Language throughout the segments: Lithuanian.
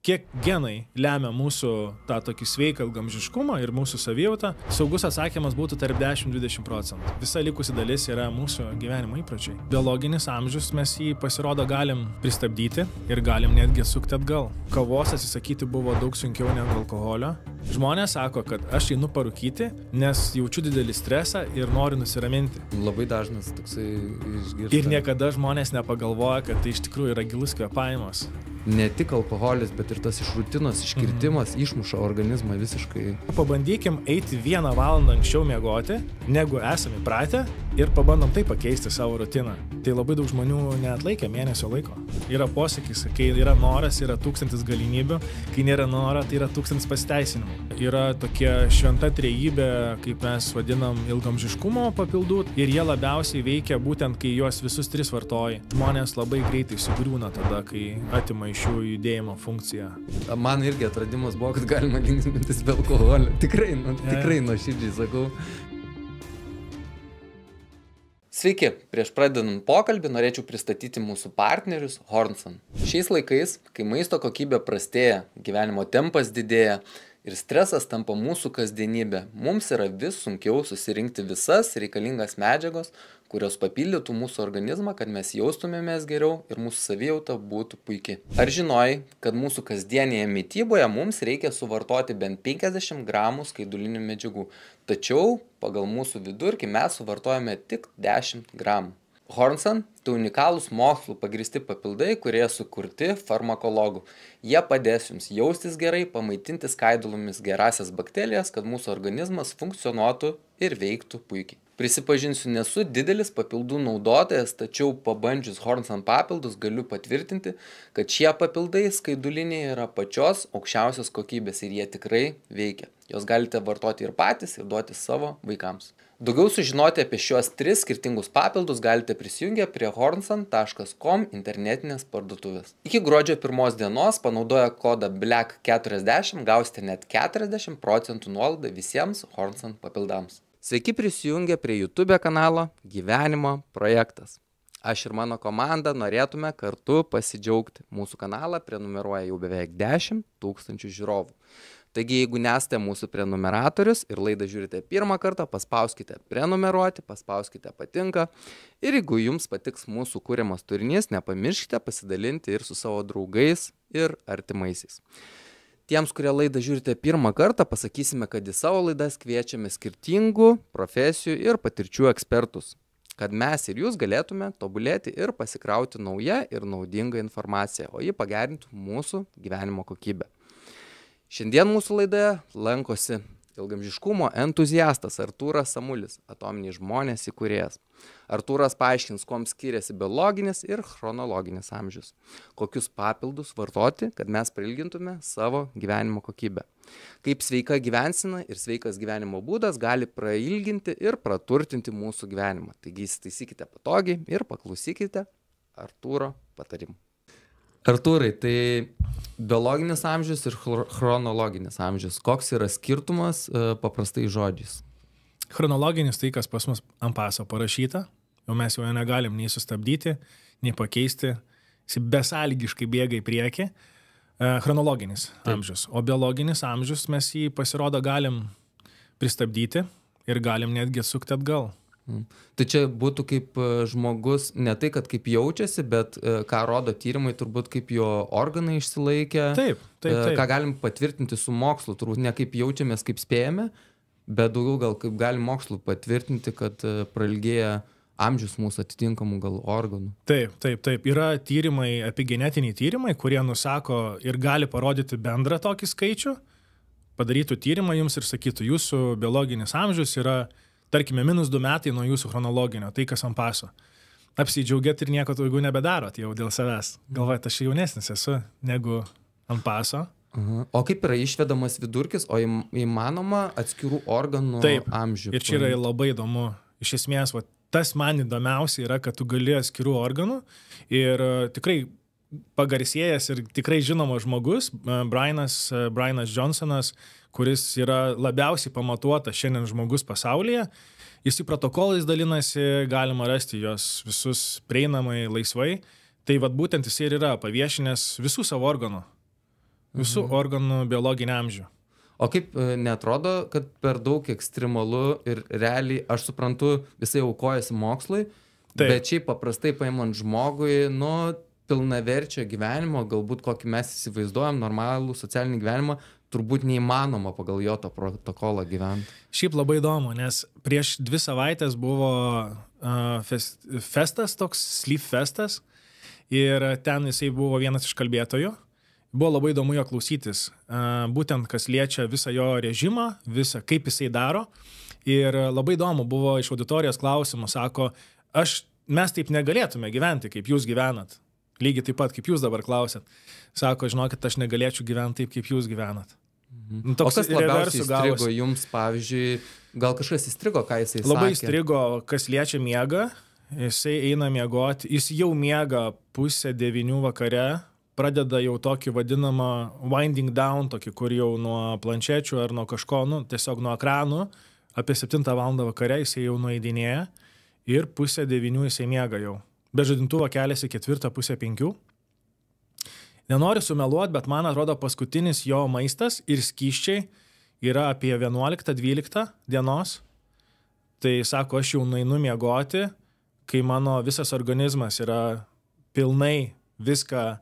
kiek genai lemia mūsų tą tokį sveiką ilgamžiškumą ir mūsų savijautą, saugus atsakymas būtų tarp 10–20%. Visa likusi dalis yra mūsų gyvenimo įpročiai. Biologinis amžius mes jį pasirodo galim pristabdyti ir galim netgi sukti atgal. Kavos atsisakyti buvo daug sunkiau negu alkoholio. Žmonės sako, kad aš einu parūkyti, nes jaučiu didelį stresą ir noriu nusiraminti. Labai dažnas toksai išgirsta. Ir niekada žmonės nepagalvoja, kad tai iš tikrųjų yra gilus kvėpavimas. Ne tik alkoholis, bet ir tas iš rutinos iškirtimas išmuša organizmą visiškai. Pabandykim eiti 1 valandą anksčiau miegoti, negu esame įpratę, ir pabandom tai pakeisti savo rutiną. Tai labai daug žmonių neatlaikė mėnesio laiko. Yra posakis, kai yra noras, yra 1000 galimybių, kai nėra noro, tai yra 1000 pasiteisinimų. Yra tokia šventa trejybė, kaip mes vadinam, ilgamžiškumo papildų, ir jie labiausiai veikia būtent, kai juos visus 3 vartoji. Žmonės labai greitai sugriūna tada, kai atima iš jų judėjimo funkciją. Man irgi atradimas buvo, kad galima linksmintis be alkoholio. Tikrai nuoširdžiai sakau. Sveiki, prieš pradedant pokalbį norėčiau pristatyti mūsų partnerius Hornson. Šiais laikais, kai maisto kokybė prastėja, gyvenimo tempas didėja ir stresas tampa mūsų kasdienybė, mums yra vis sunkiau susirinkti visas reikalingas medžiagos, kurios papildytų mūsų organizmą, kad mes jaustumėmės geriau ir mūsų savijauta būtų puiki. Ar žinojai, kad mūsų kasdienėje mityboje mums reikia suvartoti bent 50 gramų skaidulinių medžiagų, tačiau pagal mūsų vidurkį mes suvartojame tik 10 gramų. Hornson – tai unikalūs mokslų pagrįsti papildai, kurie sukurti farmakologų. Jie padės jums jaustis gerai, pamaitinti skaidulomis gerasias bakterijas, kad mūsų organizmas funkcionuotų ir veiktų puikiai. Prisipažinsiu, nesu didelis papildų naudotojas, tačiau pabandžius Hornson papildus galiu patvirtinti, kad šie papildai skaiduliniai yra pačios aukščiausios kokybės ir jie tikrai veikia. Jos galite vartoti ir patys ir duoti savo vaikams. Daugiau sužinoti apie šios 3 skirtingus papildus galite prisijungę prie hornson.com internetinės parduotuvės. Iki gruodžio 1 dienos panaudoję kodą BLACK40 gausite net 40% nuolaidą visiems Hornson papildams. Sveiki prisijungę prie YouTube kanalo Gyvenimo projektas. Aš ir mano komanda norėtume kartu pasidžiaugti. Mūsų kanalą prenumeruoja jau beveik 10 000 žiūrovų. Taigi, jeigu nesate mūsų prenumeratorius ir laidą žiūrite pirmą kartą, paspauskite prenumeruoti, paspauskite patinka. Ir jeigu jums patiks mūsų kuriamas turinys, nepamirškite pasidalinti ir su savo draugais ir artimaisiais. Tiems, kurie laidą žiūrite pirmą kartą, pasakysime, kad į savo laidas kviečiame skirtingų profesijų ir patirčių ekspertus, kad mes ir jūs galėtume tobulėti ir pasikrauti naują ir naudingą informaciją, o ji pagerintų mūsų gyvenimo kokybę. Šiandien mūsų laidoje lankosi ilgamžiškumo entuziastas Artūras Samulis, Atominiai žmonės įkūrėjas. Artūras paaiškins, kuom skiriasi biologinis ir chronologinis amžius, kokius papildus vartoti, kad mes prailgintume savo gyvenimo kokybę. Kaip sveika gyvensena ir sveikas gyvenimo būdas gali prailginti ir praturtinti mūsų gyvenimą. Taigi įsitaisykite patogiai ir paklausykite Artūro patarimų. Artūrai, tai biologinis amžius ir chronologinis amžius. Koks yra skirtumas paprastai žodžiais? Chronologinis tai, kas pas mus ant paso parašyta, jau mes jo negalim nei sustabdyti, nei pakeisti, jis besąlygiškai bėga į priekį. Chronologinis amžius. O biologinis amžius mes jį pasirodo galim pristabdyti ir galim netgi sukti atgal. Tai čia būtų kaip žmogus, ne tai, kad kaip jaučiasi, bet ką rodo tyrimai, turbūt kaip jo organai išsilaikę. Taip. Ką galim patvirtinti su mokslu, turbūt ne kaip jaučiamės, kaip spėjame, bet daugiau gal kaip galim mokslu patvirtinti, kad prailgėja amžius mūsų atitinkamų gal organų. Taip. Yra tyrimai, epigenetiniai tyrimai, kurie nusako ir gali parodyti bendrą tokį skaičių, padarytų tyrimą jums ir sakytų, jūsų biologinis amžius yra tarkime, -2 metai nuo jūsų chronologinio, tai kas ant paso. Apsidžiaugiat ir nieko daugiau nebedarot jau dėl savęs. Galvojat, aš jaunesnis esu negu ant paso. O kaip yra išvedamas vidurkis, o įmanoma atskirų organų amžių? Ir čia yra labai įdomu. Iš esmės, tas man įdomiausia yra, kad tu gali atskirų organų ir tikrai pagarsėjęs ir tikrai žinomas žmogus, Brianas Johnsonas, kuris yra labiausiai pamatuotas šiandien žmogus pasaulyje. Jis į protokolais dalinasi, galima rasti jos visus prieinamai laisvai. Tai būtent jis ir yra paviešinęs visų savo organų visų organų biologinį amžių. O kaip netrodo, kad per daug ekstremalu ir realiai, aš suprantu, jisai aukojasi mokslui, bet šiaip paprastai paimant žmogui, pilnaverčio gyvenimo, galbūt kokį mes įsivaizduojam, normalų socialinį gyvenimą, turbūt neįmanoma pagal jo to protokolą gyventi. Šiaip labai įdomu, nes prieš 2 savaitės buvo festas, toks Sleep festas, ir ten jisai buvo vienas iš kalbėtojų. Buvo labai įdomu jo klausytis, būtent kas liečia visą jo režimą, visą kaip jisai daro. Ir labai įdomu buvo iš auditorijos klausimų, sako, mes taip negalėtume gyventi, kaip jūs gyvenat. Lygiai taip pat, kaip jūs dabar klausėt. Sako, žinokit, aš negalėčiau gyventi taip, kaip jūs gyvenat. O kas labiausiai įstrigo jums, pavyzdžiui, gal kažkas įstrigo, ką jisai sakė? Labai įstrigo, kas liečia miegą, jisai eina miegoti, jis jau miega 8:30 vakare, pradeda jau tokį vadinamą winding down, tokį, kur jau nuo planšečių ar nuo kažko, tiesiog nuo ekranų, apie 7 valandą vakare jisai jau nueidinėja ir 8:30 jisai miega jau. Be žadintuvo keliasi 4, 4:30. Nenoriu sumeluoti, bet man atrodo paskutinis jo maistas ir skysčiai yra apie 11-12 dienos. Tai sako, aš jau nueinu miegoti, kai mano visas organizmas yra pilnai viską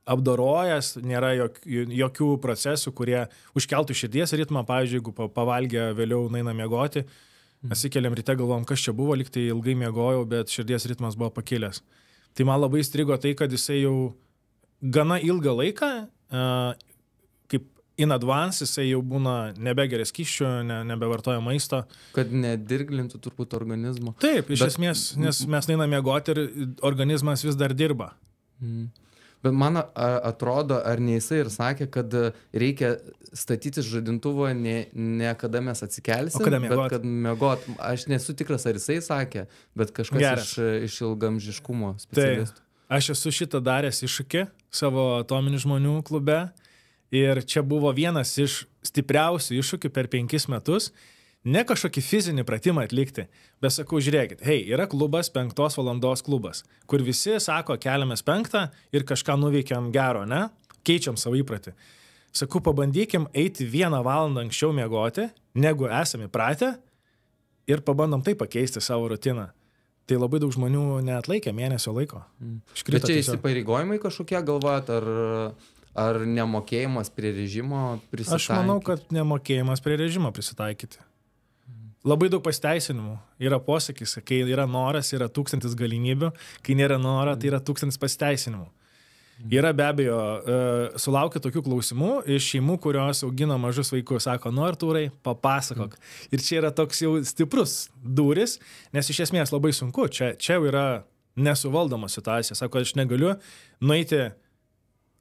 apdorojęs, nėra jokių procesų, kurie užkeltų širdies ritmą. Pavyzdžiui, jeigu pavalgę vėliau nueina miegoti, atsikeliam ryte, galvom, kas čia buvo, lyg tai ilgai miegojau, bet širdies ritmas buvo pakilęs. Tai man labai įstrigo tai, kad jisai jau gana ilgą laiką, kaip in advance, jisai jau būna nebegeria skysčių, nebevartoja maisto. Kad nedirglintų turbūt organizmo. Taip, iš esmės, nes mes neina miegoti ir organizmas vis dar dirba. Bet man atrodo, ar ne jisai ir sakė, kad reikia statyti žadintuvo ne kada mes atsikelsim, bet kad miegot. Aš nesu tikras, ar jisai sakė, bet kažkas iš ilgamžiškumo specialistų. Aš esu šitą daręs iššūkį savo atominių žmonių klube ir čia buvo vienas iš stipriausių iššūkių per 5 metus. Ne kažkokį fizinį pratimą atlikti, bet sakau, žiūrėkit, yra klubas 5 valandos klubas, kur visi sako, keliamės 5 ir kažką nuveikiam gero, ne? Keičiam savo įpratį. Sakau, pabandykim eiti 1 valandą anksčiau miegoti, negu esame įpratę ir pabandom tai pakeisti savo rutiną. Tai labai daug žmonių neatlaikė mėnesio laiko. Bet čia įsipareigojimai kažkokie galvojat, ar nemokėjimas prie režimo prisitaikyti? Aš manau, kad nemokėjimas prie režimo prisitaikyti. Labai daug pasiteisinimų. Yra posakis, kai yra noras, yra 1000 galimybių, kai nėra noro, tai yra 1000 pasiteisinimų. Yra be abejo, sulaukia tokių klausimų iš šeimų, kurios augina mažus vaikus, sako, Artūrai, papasakok. Ir čia yra toks jau stiprus dūris, nes iš esmės labai sunku, čia jau yra nesuvaldoma situacija. Sako, aš negaliu nueiti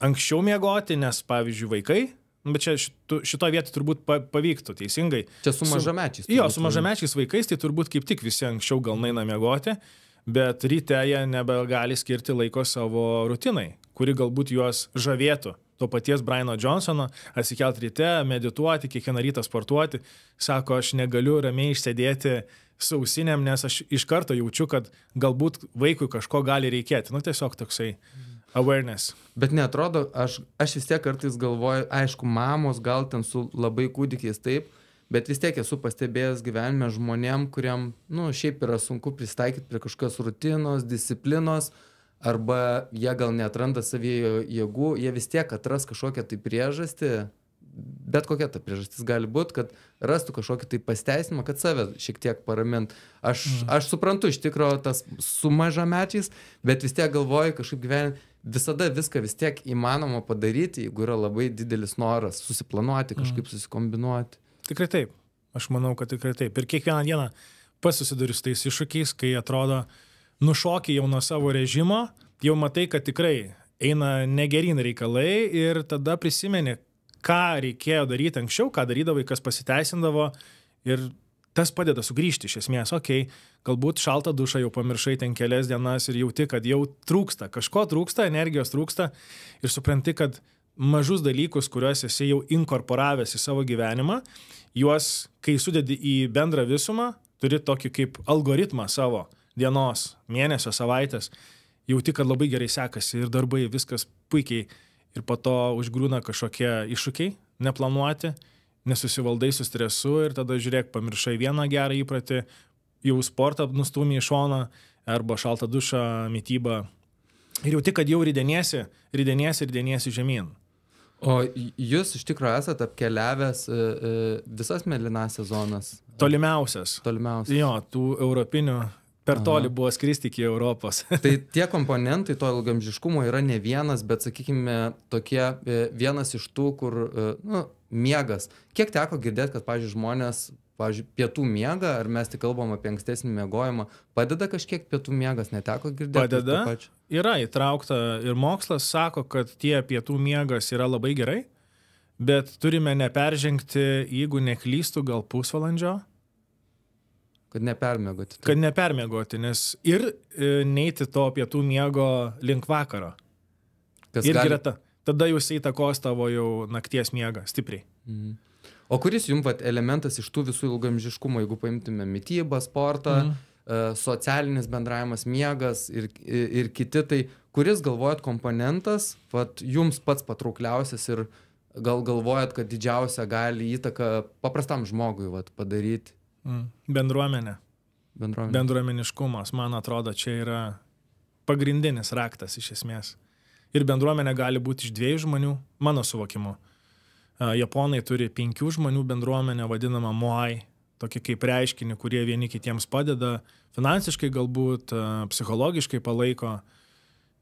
anksčiau miegoti, nes, pavyzdžiui, vaikai, bet čia šito vietoj turbūt pavyktų teisingai. Čia su mažamečiais. Jo, su mažamečiais vaikais, tai turbūt kaip tik visi anksčiau gal nueina miegoti, bet ryte jie nebegali skirti laiko savo rutinai, kuri galbūt juos žavėtų. To paties Briano Johnsono, atsikelt ryte, medituoti, kiekvieną rytą sportuoti. Sako, aš negaliu ramiai išsėdėti su ausinėm, nes aš iš karto jaučiu, kad galbūt vaikui kažko gali reikėti. Tiesiog toksai awareness. Bet neatrodo, aš vis tiek kartais galvoju, aišku, mamos gal ten su labai kūdikiais taip, bet vis tiek esu pastebėjęs gyvenime žmonėm, kuriam, šiaip yra sunku pristaikyti prie kažkokios rutinos, disciplinos, arba jie gal neatranda savyje jėgų, jie vis tiek atras kažkokią tai priežastį, bet kokia ta priežastis gali būti, kad rastų kažkokį tai pasiteisinimą, kad save šiek tiek paramint. Aš suprantu iš tikrųjų tas su mažamečiais, bet vis tiek galvoju kažkaip gyvenime, visada viską vis tiek įmanoma padaryti, jeigu yra labai didelis noras susiplanuoti, kažkaip susikombinuoti. Tikrai taip. Aš manau, kad tikrai taip. Ir kiekvieną dieną pats susiduriu su tais iššūkiais, kai atrodo, nušoki jau nuo savo režimo, jau matai, kad tikrai eina negerin reikalai ir tada prisimeni, ką reikėjo daryti anksčiau, ką darydavai, kas pasiteisindavo ir tas padeda sugrįžti iš esmės. Galbūt šaltą dušą jau pamiršai ten kelias dienas ir jauti, kad jau trūksta, kažko trūksta, energijos trūksta ir supranti, kad mažus dalykus, kuriuos esi jau inkorporavęs į savo gyvenimą, juos, kai sudedi į bendrą visumą, turi tokį kaip algoritmą savo dienos, mėnesio, savaitės, jauti, kad labai gerai sekasi ir darbai, viskas puikiai ir po to užgrūna kažkokie iššūkiai, neplanuoti, nesusivaldai su stresu ir tada žiūrėk, pamiršai vieną gerą įprotį, jau sportą nustūmė į šoną arba šaltą dušą, mytybą. Ir jau tik, kad jau rideniesi žemyn. O jūs iš tikrųjų esate apkeliavęs visas mėlynasias zonas? Tolimiausias. Jo, tų europinių per toli buvo skristi iki Europos. Tai tie komponentai to ilgaamžiškumo yra ne vienas, bet, sakykime, tokie vienas iš tų, kur miegas. Kiek teko girdėti, kad, pavyzdžiui, žmonės, pietų miega, ar mes tik kalbam apie ankstesnį miegojimą, padeda kažkiek pietų miegas, neteko girdėti? Padeda, yra įtraukta ir mokslas sako, kad tie pietų miegas yra labai gerai, bet turime neperžengti, jeigu neklystu, gal pusvalandžio. Kad nepermiegoti. Tai. Kad nepermiegoti, nes ir neiti to pietų miego link vakaro. Ir greta. Tada jūs įtakos tavo jau nakties miegą stipriai. Mhm. O kuris jums elementas iš tų visų ilgaamžiškumo, jeigu paimtume mitybą, sportą, socialinis bendravimas, miegas ir kiti, tai kuris galvojat komponentas, jums pats patraukliausias ir galvojat, kad didžiausia gali įtaką paprastam žmogui padaryti? Bendruomenė. Bendruomeniškumas, man atrodo, čia yra pagrindinis raktas iš esmės. Ir bendruomenė gali būti iš 2 žmonių, mano suvokimu. Japonai turi 5 žmonių bendruomenę, vadinamą moai, tokį kaip reiškinį, kurie vieni kitiems padeda, finansiškai galbūt, psichologiškai palaiko.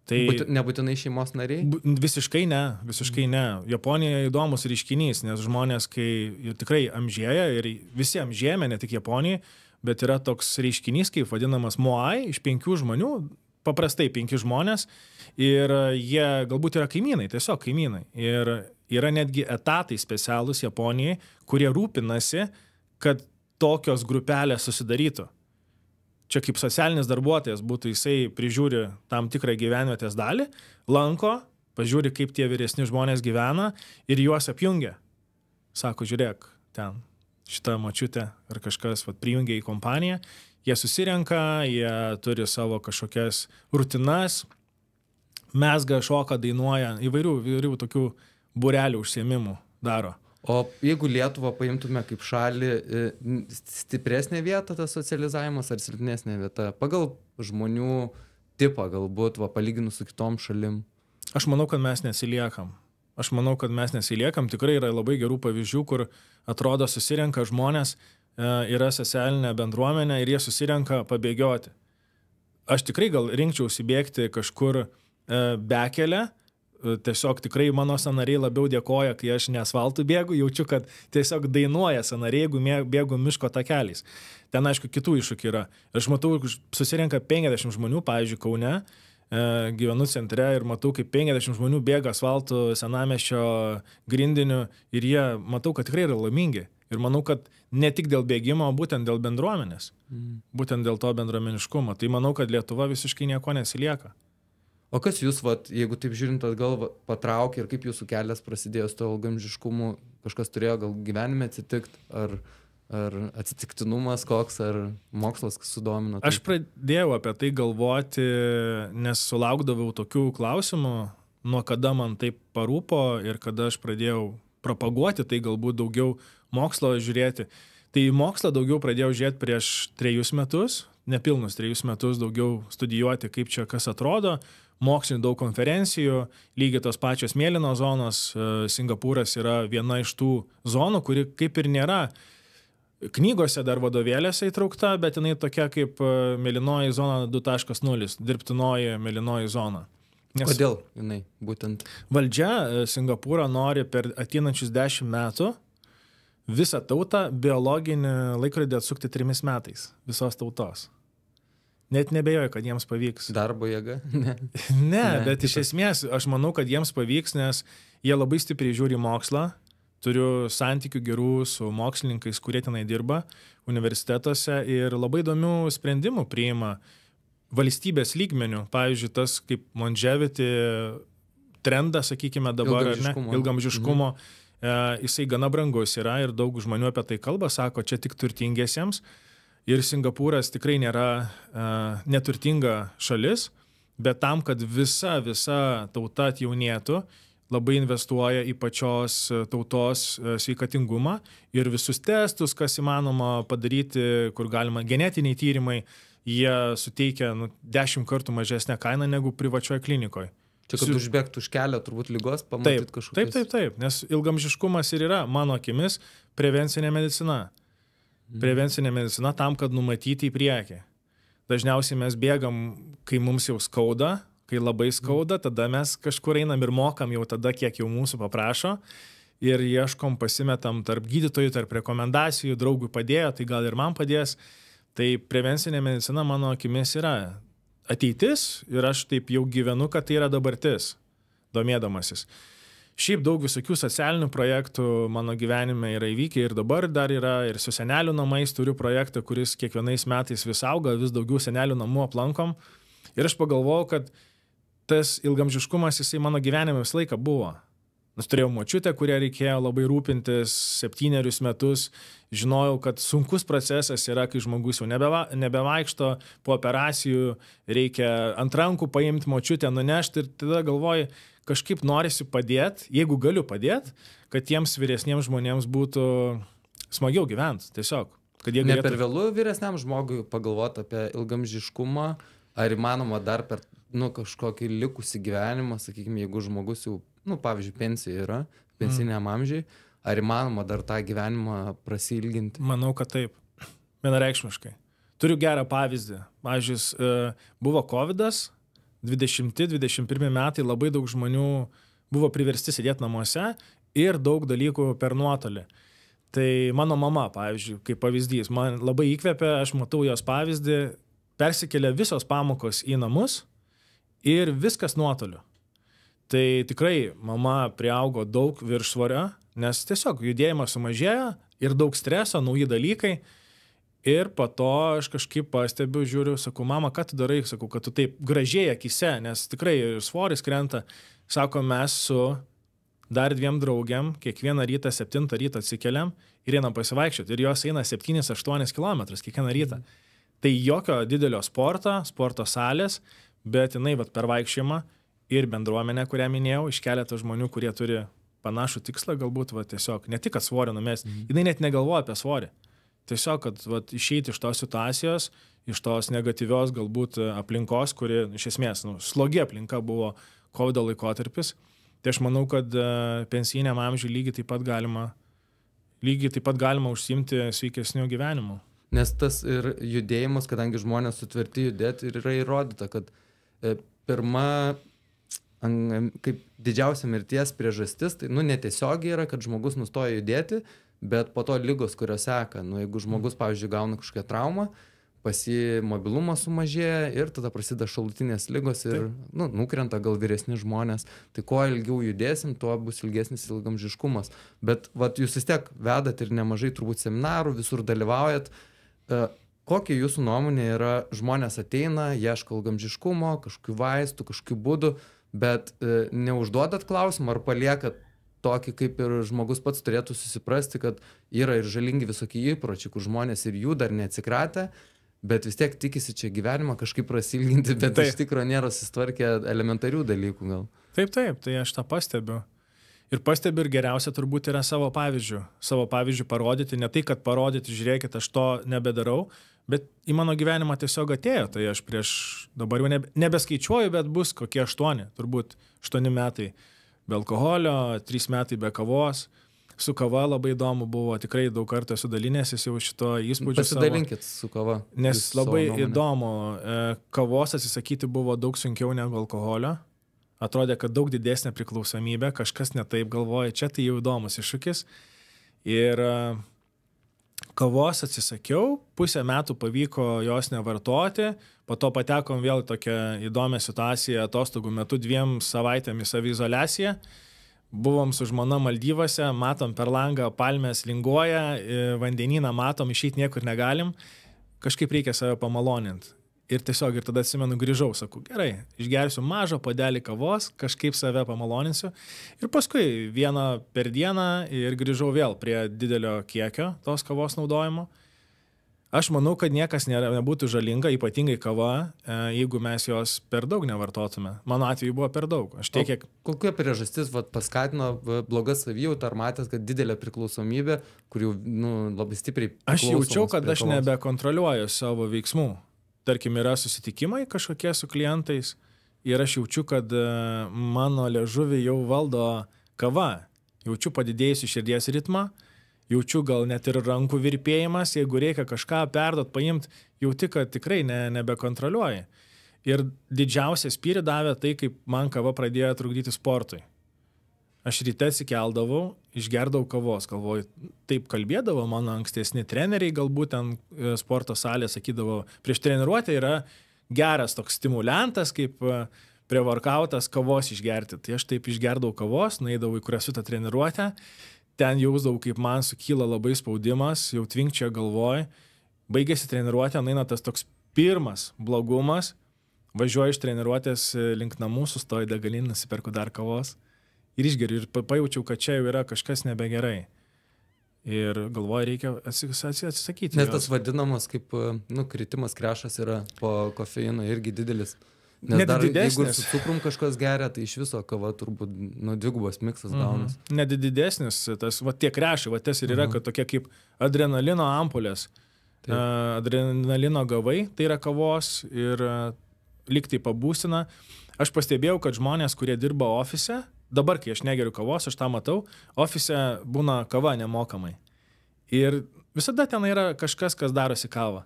Tai nebūtinai šeimos nariai? Visiškai ne. Japonija įdomus reiškinys, nes žmonės, kai tikrai amžėja, ir visi amžėjame, ne tik Japonijai, bet yra toks reiškinys, kaip vadinamas moai, iš 5 žmonių, paprastai 5 žmonės, ir jie galbūt yra kaimynai, tiesiog kaimynai. Ir yra netgi etatai specialūs Japonijai, kurie rūpinasi, kad tokios grupelės susidarytų. Čia kaip socialinis darbuotojas būtų, jisai prižiūri tam tikrą gyvenvietės dalį, lanko, pažiūri, kaip tie vyresni žmonės gyvena ir juos apjungia. Sako, žiūrėk, ten šitą močiutę ar kažkas prijungia į kompaniją, jie susirenka, jie turi savo kažkokias rutinas, mezga, šoka, dainuoja, įvairių tokių būrelių užsiėmimų daro. O jeigu Lietuvą paimtume kaip šalį, stipresnė vieta tas socializavimas ar silpnesnė vieta? Pagal žmonių tipą galbūt, palyginus su kitom šalim? Aš manau, kad mes nesiliekam. Tikrai yra labai gerų pavyzdžių, kur atrodo susirenka žmonės, yra socialinė bendruomenė ir jie susirenka pabėgioti. Aš tikrai gal rinkčiausi bėgti kažkur bekelę. Tiesiog tikrai mano sąnariai labiau dėkoja, kai aš ne asfaltų bėgu, jaučiu, kad tiesiog dainuoja sąnariai, jeigu bėgu miško takeliais. Ten, aišku, kitų iššūkių yra. Aš matau, susirenka 50 žmonių, pavyzdžiui, Kaune, gyvenu centre ir matau, kaip 50 žmonių bėga asfaltų senamiesčio grindiniu ir jie, matau, kad tikrai yra laimingi. Ir manau, kad ne tik dėl bėgimo, būtent dėl bendruomenės, būtent dėl to bendruomeniškumo. Tai manau, kad Lietuva visiškai nieko nesilieka. O kas jūs, jeigu taip žiūrint atgal, patraukė ir kaip jūsų kelias prasidėjo su to ilgaamžiškumu, kažkas turėjo gal gyvenime atsitikti, ar atsitiktinumas koks, ar mokslas sudomino? Aš pradėjau apie tai galvoti, nes sulaukdavau tokių klausimų, nuo kada man taip parūpo ir kada aš pradėjau propaguoti, tai galbūt daugiau mokslo žiūrėti. Tai mokslą daugiau pradėjau žiūrėti prieš 3 metus, nepilnus 3 metus daugiau studijuoti, kaip čia kas atrodo, mokslinių daug konferencijų, lygiai tos pačios mėlynos zonos, Singapūras yra viena iš tų zonų, kuri kaip ir nėra knygose dar vadovėlėse įtraukta, bet jinai tokia kaip mėlynoji zona 2.0, dirbtinoji mėlynoji zona. Nes kodėl jinai būtent? Valdžia Singapūrą nori per ateinančius 10 metų visą tautą biologinį laikrodį atsukti 3 metais, visos tautos. Net nebejoju, kad jiems pavyks. Darbo jėga? Ne, bet iš esmės aš manau, kad jiems pavyks, nes jie labai stipriai žiūri mokslą. Turiu santykių gerų su mokslininkais, kurie tenai dirba universitetuose ir labai įdomių sprendimų priima valstybės lygmenių. Pavyzdžiui, tas kaip longevity trendas, sakykime dabar, ilgaamžiškumo, jisai gana brangus yra ir daug žmonių apie tai kalba, sako, čia tik turtingiesiems. Ir Singapūras tikrai nėra neturtinga šalis, bet tam, kad visa tauta atjaunėtų, labai investuoja į pačios tautos sveikatingumą ir visus testus, kas įmanoma padaryti, kur galima genetiniai tyrimai, jie suteikia 10 kartų mažesnę kainą negu privačioje klinikoje. Čia, kad užbėgtų už kelią, turbūt lygos pamatyti kažkokias. Taip, nes ilgamžiškumas ir yra, mano akimis, prevencinė medicina. Prevencinė medicina tam, kad numatyti į priekį. Dažniausiai mes bėgam, kai mums jau skauda, kai labai skauda, tada mes kažkur einam ir mokam jau tada, kiek jau mūsų paprašo ir ieškom, pasimetam tarp gydytojų, tarp rekomendacijų, draugui padėjo, tai gal ir man padės. Tai prevencinė medicina mano akimis yra ateitis ir aš taip jau gyvenu, kad tai yra dabartis, domėdamasis. Šiaip daug visokių socialinių projektų mano gyvenime yra įvykę ir dabar dar yra ir su senelių namais turiu projektą, kuris kiekvienais metais vis auga, vis daugiau senelių namų aplankom. Ir aš pagalvojau, kad tas ilgamžiškumas jisai mano gyvenime visą laiką buvo. Nes turėjau močiutę, kurią reikėjo labai rūpintis 7 metus. Žinojau, kad sunkus procesas yra, kai žmogus jau nebevaikšto, po operacijų reikia ant rankų paimti močiutę, nunešti ir tada galvoju, kažkaip norisi padėti, jeigu galiu padėti, kad tiems vyresniems žmonėms būtų smagiau gyventi, tiesiog. Kad jie galėtų... Ne per vėlu vyresniam žmogui pagalvoti apie ilgamžiškumą, ar įmanoma dar per kažkokį likusį gyvenimą, sakykime, jeigu žmogus jau, pavyzdžiui, pensija yra, pensiniam amžiai, ar įmanoma dar tą gyvenimą prasilginti? Manau, kad taip. Vienareikšmiškai. Turiu gerą pavyzdį. Pavyzdžiui, buvo COVID-as, 20-21 metai, labai daug žmonių buvo priversti sėdėti namuose ir daug dalykų per nuotolį. Tai mano mama, pavyzdžiui, kaip pavyzdys, man labai įkvėpė, aš matau jos pavyzdį, persikėlė visos pamokos į namus ir viskas nuotoliu. Tai tikrai mama priaugo daug viršsvorio, nes tiesiog judėjimas sumažėjo ir daug streso, nauji dalykai. Ir po to aš kažkaip pastebiu, žiūriu, sakau, mama, ką tu darai? Sakau, kad tu taip gražiai akise, nes tikrai svoris krenta. Sako, mes su dar 2 draugiam kiekvieną rytą 7 ryto atsikeliam ir einam pasivaikščioti. Ir jos eina 7-8 km kiekvieną rytą. Tai jokio didelio sporto salės, bet jinai per vaikščiojimą ir bendruomenę, kurią minėjau, iš keletą žmonių, kurie turi panašų tikslą, galbūt tiesiog, ne tik, kad svorį numesti, jinai net negalvoja apie svorį. Tiesiog, kad išeiti iš tos situacijos, iš tos negatyvios galbūt aplinkos, kuri iš esmės slogi aplinka buvo COVID laikotarpis. Tai aš manau, kad pensiniam amžiui lygiai taip pat galima užsiimti sveikesniu gyvenimu. Nes tas ir judėjimas, kadangi žmonės sutverti judėti, ir yra įrodyta, kad pirma, kaip didžiausia mirties priežastis, tai netiesiogiai yra, kad žmogus nustoja judėti, bet po to ligos, kurios seka. Jeigu žmogus, pavyzdžiui, gauna kažkokią traumą, pas jį mobilumas sumažėja ir tada prasideda šalutinės ligos ir nukrenta gal vyresni žmonės. Tai kuo ilgiau judėsim, tuo bus ilgesnis ilgamžiškumas. Bet jūs vis tiek vedat ir nemažai turbūt seminarų, visur dalyvaujat. Kokia jūsų nuomonė yra, žmonės ateina, ieško ilgamžiškumo, kažkokių vaistų, kažkokių būdų, bet neužduodat klausimą ar paliekat tokį, kaip ir žmogus pats turėtų susiprasti, kad yra ir žalingi visokie įpročiai, kur žmonės ir jų dar neatsikratė, bet vis tiek tikisi čia gyvenimą kažkaip prasilginti, bet iš tikrųjų nėra susitvarkę elementarių dalykų gal. Taip, tai aš tą pastebiu. Ir pastebiu ir geriausia turbūt yra savo pavyzdžių. Savo pavyzdžių parodyti, ne tai, kad parodyti, žiūrėkit, aš to nebedarau, bet į mano gyvenimą tiesiog atėjo. Tai aš dabar jau nebeskaičiuoju, bet bus kokie 8, turbūt 8 metai be alkoholio, 3 metai be kavos. Su kava labai įdomu buvo, tikrai daug kartų esu dalinęsis jau šito įspūdžiu. Pasidalinkit su kava. Nes labai įdomu, kavos atsisakyti buvo daug sunkiau negu alkoholio. Atrodė, kad daug didesnė priklausomybė, kažkas netaip galvoja, čia tai jau įdomus iššūkis. Ir kavos atsisakiau, 1,5 metų pavyko jos nevartoti, po to patekom vėl į tokią įdomią situaciją atostogų metu 2 savaitėm į saviizoliaciją. Buvom su žmona Maldyvose, matom per langą palmės linguoja, vandenyną matom, išeiti niekur negalim, kažkaip reikia save pamaloninti. Ir tada atsimenu, grįžau, sakau, gerai, išgersiu mažą puodelį kavos, kažkaip save pamaloninsiu. Ir paskui 1 per dieną ir grįžau vėl prie didelio kiekio tos kavos naudojimo. Aš manau, kad niekas nebūtų žalinga, ypatingai kava, jeigu mes jos per daug nevartotume. Mano atveju buvo per daug. Aš tiek, kiek... Kokia priežastis paskatino bloga savijauta, ar matęs, kad didelė priklausomybė, kur jau labai stipriai... Aš jaučiau, kad aš nebekontroliuoju savo veiksmų. Tarkim, yra susitikimai kažkokie su klientais ir aš jaučiu, kad mano liežuvį jau valdo kava. Jaučiu padidėjusi širdies ritmą. Jaučiu gal net ir rankų virpėjimas, jeigu reikia kažką perduot, paimti, jauti, kad tikrai nebekontroliuoji. Ir didžiausią spyrį davė tai, kaip man kava pradėjo trukdyti sportui. Aš ryte atsikeldavau, išgerdavau kavos, galvoju, taip kalbėdavo mano ankstesni treneriai, galbūt ten sporto salė sakydavo, prieš treniruotę yra geras toks stimuliantas, kaip prie workoutas kavos išgerti. Tai aš taip išgerdavau kavos, nueidavau į CrossFit'o treniruotę, ten jausdavau, kaip man sukyla labai spaudimas, jau tvinkčia galvoj, baigėsi treniruotė, nueina tas toks pirmas blogumas, važiuoju iš treniruotės link namų, sustoju degalinį, nusiperku dar kavos ir išgeriu ir pajaučiau, kad čia jau yra kažkas nebegerai. Ir galvoju, reikia atsisakyti. Nes tas vadinamas kaip kritimas, krešas yra po kofeino irgi didelis. Nes dar jeigu su cukrum kažkas geria, tai iš viso kava turbūt dvigubas miksas gaunas. Nedidesnis, tas, tie krešai, tas ir yra, kad tokie kaip adrenalino ampulės. Adrenalino gavai, tai yra kavos ir liktai pabūsina. Aš pastebėjau, kad žmonės, kurie dirba ofise, dabar, kai aš negeriu kavos, aš tą matau, ofise būna kava nemokamai. Ir visada ten yra kažkas, kas darosi kavą.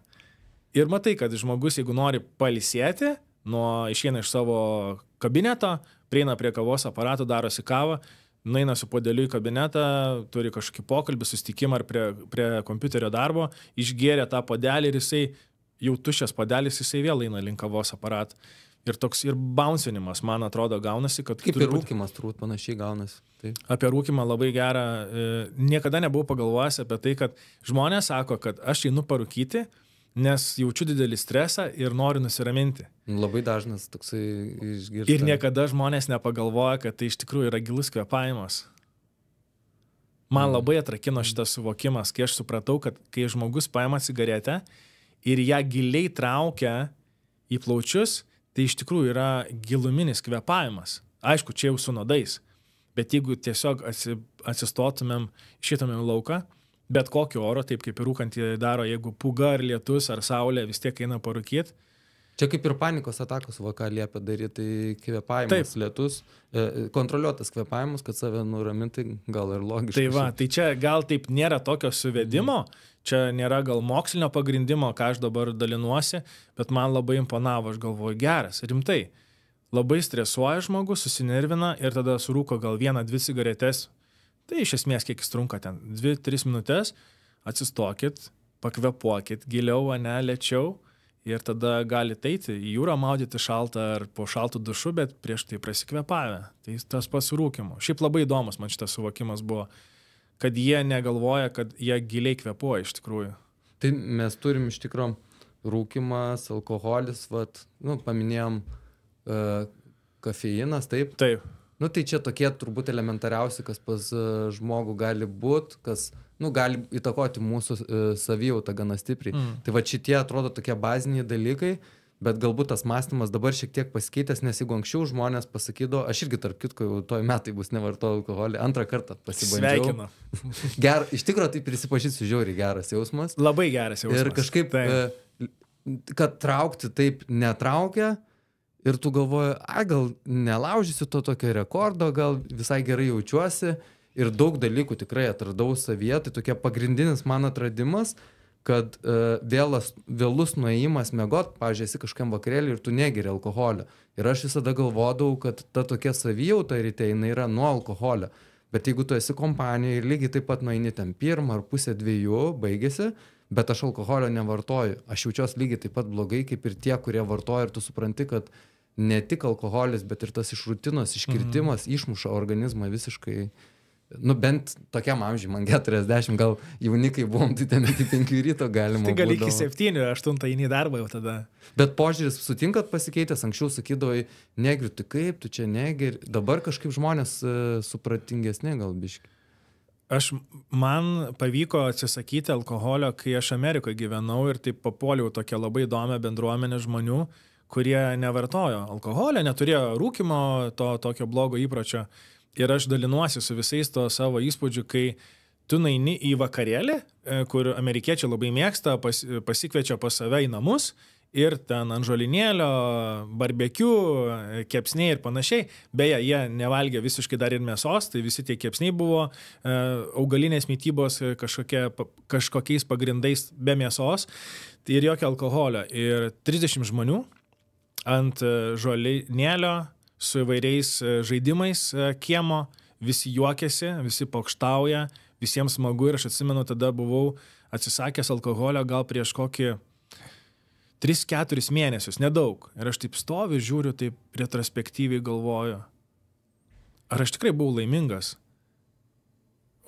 Ir matai, kad žmogus, jeigu nori pailsėti, išeina iš savo kabineto, prieina prie kavos aparato, darosi kavą, nueina su puodeliu į kabinetą, turi kažkokį pokalbį, susitikimą ar prie kompiuterio darbo, išgėrė tą puodelį ir jisai, jau tuščias puodelis, jisai vėl eina link kavos aparato. Ir toks ir bouncinimas, man atrodo, gaunasi, kad... Kaip ir rūkimas turbūt panašiai gaunasi. Taip. Apie rūkimą labai gerą. Niekada nebuvau pagalvojęs apie tai, kad žmonės sako, kad aš einu parūkyti, nes jaučiu didelį stresą ir noriu nusiraminti. Labai dažnas toksai išgirsta. Ir niekada žmonės nepagalvoja, kad tai iš tikrųjų yra gilus kvėpavimas. Man labai atrakino šitas suvokimas, kai aš supratau, kad kai žmogus paima cigaretę ir ją giliai traukia į plaučius, tai iš tikrųjų yra giluminis kvėpavimas. Aišku, čia jau su nuodais, bet jeigu tiesiog atsistotumėm, išeitumėm lauką, bet kokio oro, taip kaip ir rūkantį daro, jeigu pūga ar lietus ar saulė, vis tiek eina parūkyti. Čia kaip ir panikos atakos ką liepia daryti, tai kvėpavimas, lietus, kontroliuotas kvėpavimas, kad save nuraminti, gal ir logiškai. Tai va, tai čia gal taip nėra tokio suvedimo, čia nėra gal mokslinio pagrindimo, ką aš dabar dalinuosi, bet man labai imponavo, aš galvoju, geras, rimtai. Labai stresuoja žmogus, susinervina ir tada surūko gal 1-2 cigaretės. Tai iš esmės, kiek jis trunka ten, 2-3 minutės, atsistokit, pakvepuokit giliau, lėčiau ir tada galite eiti į jūrą maudyti šaltą ar po šaltų dušu, bet prieš tai prasikvepavę. Tai tas pasirūkimo. Šiaip labai įdomus man šitas suvokimas buvo, kad jie negalvoja, kad jie giliai kvėpuoja iš tikrųjų. Tai mes turim iš tikrųjų rūkimas, alkoholis, paminėjom kofeinas, taip? Taip. Tai čia tokie turbūt elementariausi, kas pas žmogų gali būti, kas gali įtakoti mūsų savijautą gana stipriai. Tai va šitie atrodo tokie baziniai dalykai, bet galbūt tas mąstymas dabar šiek tiek pasikeitęs, nes jeigu anksčiau žmonės pasakydavo, aš irgi tarp kitko jau toj metai bus nevartojau alkoholį, antrą kartą pasibandžiau. Sveikinu. Iš tikrųjų tai prisipažinsiu, žiauriai geras jausmas. Labai geras jausmas. Ir kažkaip, kad traukti taip netraukia, ir tu galvoji, gal nelaužysiu to tokio rekordo, gal visai gerai jaučiuosi ir daug dalykų tikrai atradau savyje. Tai tokia pagrindinis man atradimas, kad vėlus nuėjimas miegot, pavyzdžiui, esi kažkam vakarėlį ir tu negeri alkoholio. Ir aš visada galvodavau, kad ta tokia savijauta ryte jinai yra nuo alkoholio. Bet jeigu tu esi kompanijoje ir lygiai taip pat nueini ten 1 ar pusę 2, baigėsi, bet aš alkoholio nevartoju. Aš jaučiuosi lygiai taip pat blogai, kaip ir tie, kurie vartoja, ir tu supranti, kad ne tik alkoholis, bet ir tas iš rutinos iškritimas išmuša organizmą visiškai, bent tokiam amžiui, man 40, gal jaunikai buvom, tai ten iki 5 ryto galima. Tai gal iki 7-8 eini į darbą jau tada. Bet požiūris sutinkat pasikeitęs, anksčiau sakydavai, negeriu, tai kaip, tu čia negeri, dabar kažkaip žmonės supratingesni gal biški. Man pavyko atsisakyti alkoholio, kai aš Amerikoje gyvenau ir taip papuoliau tokią labai įdomią bendruomenę žmonių, kurie nevartojo alkoholio, neturėjo rūkymo, tokio blogo įpročio. Ir aš dalinuosi su visais to savo įspūdžiu, kai tu naini į vakarėlį, kur amerikiečiai labai mėgsta, pasikviečia pas save į namus, ir ten ant žolinėlio, barbekiu, kepsniai ir panašiai. Beje, jie nevalgė visiškai dar ir mėsos, tai visi tie kepsniai buvo augalinės mitybos kažkokiais pagrindais be mėsos, tai ir jokio alkoholio. Ir 30 žmonių ant žolinėlio su įvairiais žaidimais kiemo, visi juokiasi, visi pokštauja, visiems smagu ir aš atsimenu, tada buvau atsisakęs alkoholio gal prieš kokį 3-4 mėnesius, nedaug. Ir aš taip stoviu, žiūriu, taip retrospektyviai galvoju. Ar aš tikrai buvau laimingas,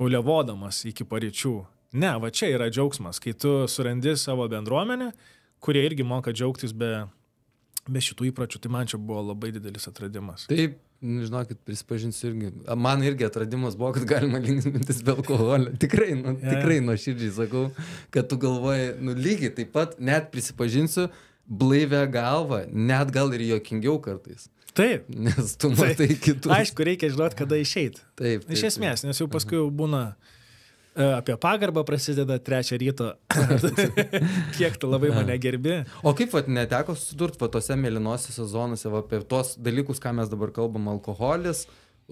ulevodamas iki paryčių? Ne, va čia yra džiaugsmas, kai tu surandi savo bendruomenę, kurie irgi moka džiaugtis be šitų įpročių, tai man čia buvo labai didelis atradimas. Taip, žinokit, prisipažinsiu irgi. Man irgi atradimas buvo, kad galima linksmintis be alkoholio. Tikrai, tikrai nuoširdžiai sakau, kad tu galvoji, lygiai taip pat, net prisipažinsiu, blaivę galvą, net gal ir juokingiau kartais. Taip. Nes tu matai kitus. Aišku, reikia žinoti, kada išeit. Taip. Iš esmės, nes jau paskui jau būna apie pagarbą prasideda 3 ryto. Kiek tu labai mane gerbi. O kaip neteko susidurti tose mėlynosiose zonose, apie tos dalykus, ką mes dabar kalbam, alkoholis,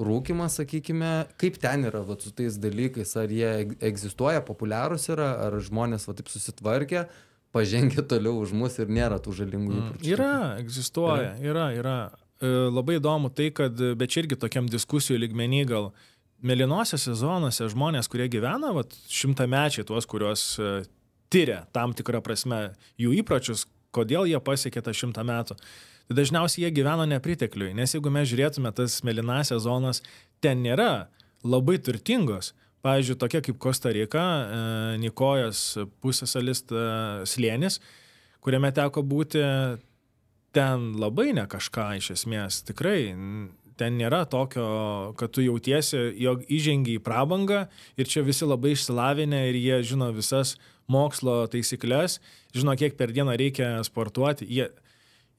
rūkymas, sakykime, kaip ten yra su tais dalykais, ar jie egzistuoja, populiarūs yra, ar žmonės taip susitvarkė, pažengia toliau už mus ir nėra tų žalingų įpročių? Yra, egzistuoja, yra. Labai įdomu tai, kad, bet čia irgi tokiam diskusijų lygmenį gal, mėlynosiose zonose žmonės, kurie gyvena, 100-mečiai tuos, kuriuos tyria tam tikrą prasme jų įpročius, kodėl jie pasiekė tą 100 metų. Tai dažniausiai jie gyveno nepritekliui, nes jeigu mes žiūrėtume tas mėlynasias zonas, ten nėra labai turtingos. Pavyzdžiui, tokia kaip Kosta Rika, Nikojas pusiasalis slėnis, kuriame teko būti, ten labai ne kažką iš esmės, tikrai. Ten nėra tokio, kad tu jautiesi, jog įžengi į prabangą ir čia visi labai išsilavinę ir jie žino visas mokslo taisyklės, žino, kiek per dieną reikia sportuoti.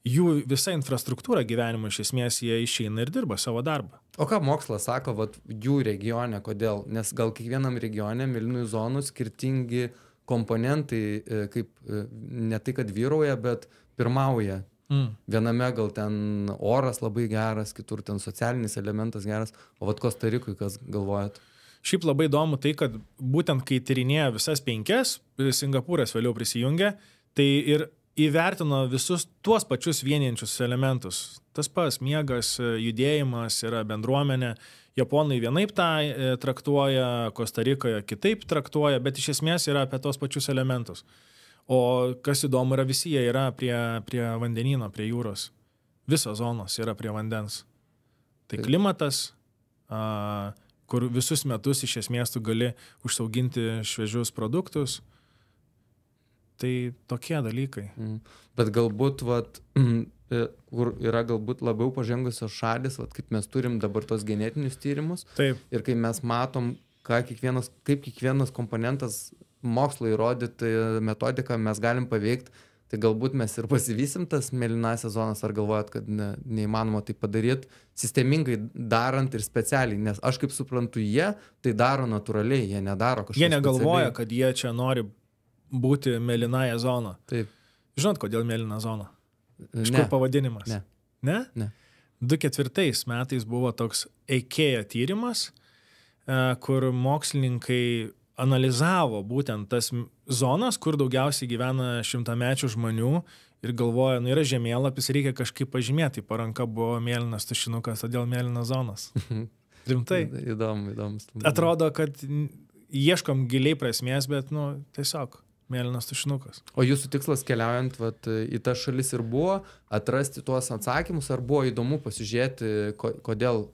Jų visa infrastruktūra gyvenimo iš esmės jie išeina ir dirba savo darbą. O ką mokslas sako, jų regione, kodėl? Nes gal kiekvienam regione mėlynųjų zonų skirtingi komponentai, kaip ne tai, kad vyrauja, bet pirmauja. Viename gal ten oras labai geras, kitur ten socialinis elementas geras, o Kosta Rikui, kas galvojat? Šiaip labai įdomu tai, kad būtent kai tyrinėjo visas 5, Singapūras vėliau prisijungė, tai ir įvertino visus tuos pačius vienijančius elementus. Tas pats miegas, judėjimas yra bendruomenė, Japonai vienaip tą traktuoja, Kosta Rikoje kitaip traktuoja, bet iš esmės yra apie tos pačius elementus. O kas įdomu yra, visi jie yra prie vandenyno, prie jūros. Visos zonos yra prie vandens. Tai klimatas, kur visus metus iš esmės tu gali užsiauginti šviežius produktus. Tai tokie dalykai. Bet galbūt, kur yra galbūt labiau pažengusios šalis, kaip mes turim dabar tos genetinius tyrimus. Taip. Ir kai mes matom, kaip kiekvienas komponentas mokslo įrodyti metodiką mes galim paveikti, tai galbūt mes ir pasivysim tas mėlynasias zonas, ar galvojat, kad neįmanoma tai padaryti sistemingai darant ir specialiai, nes aš kaip suprantu, jie tai daro natūraliai, jie nedaro kažko specialiai. Jie negalvoja, specialiai. kad jie čia nori būti mėlynąją zoną. Taip. Žinot, kodėl mėlyna zona? Iš kur pavadinimas? Ne. Ne? Ne. 2004 metais buvo toks EIKEA tyrimas, kur mokslininkai analizavo būtent tas zonas, kur daugiausiai gyvena 100-mečių žmonių ir galvoja, yra žemėlapis, reikia kažkaip pažymėti. Po ranka buvo mėlynas tušinukas, todėl mėlynas zonas. Rimtai. Įdomu. Atrodo, kad ieškom giliai prasmės, bet tiesiog mėlynas tušinukas. O jūsų tikslas keliaujant į tas šalis ir buvo atrasti tuos atsakymus, ar buvo įdomu pasižiūrėti, kodėl,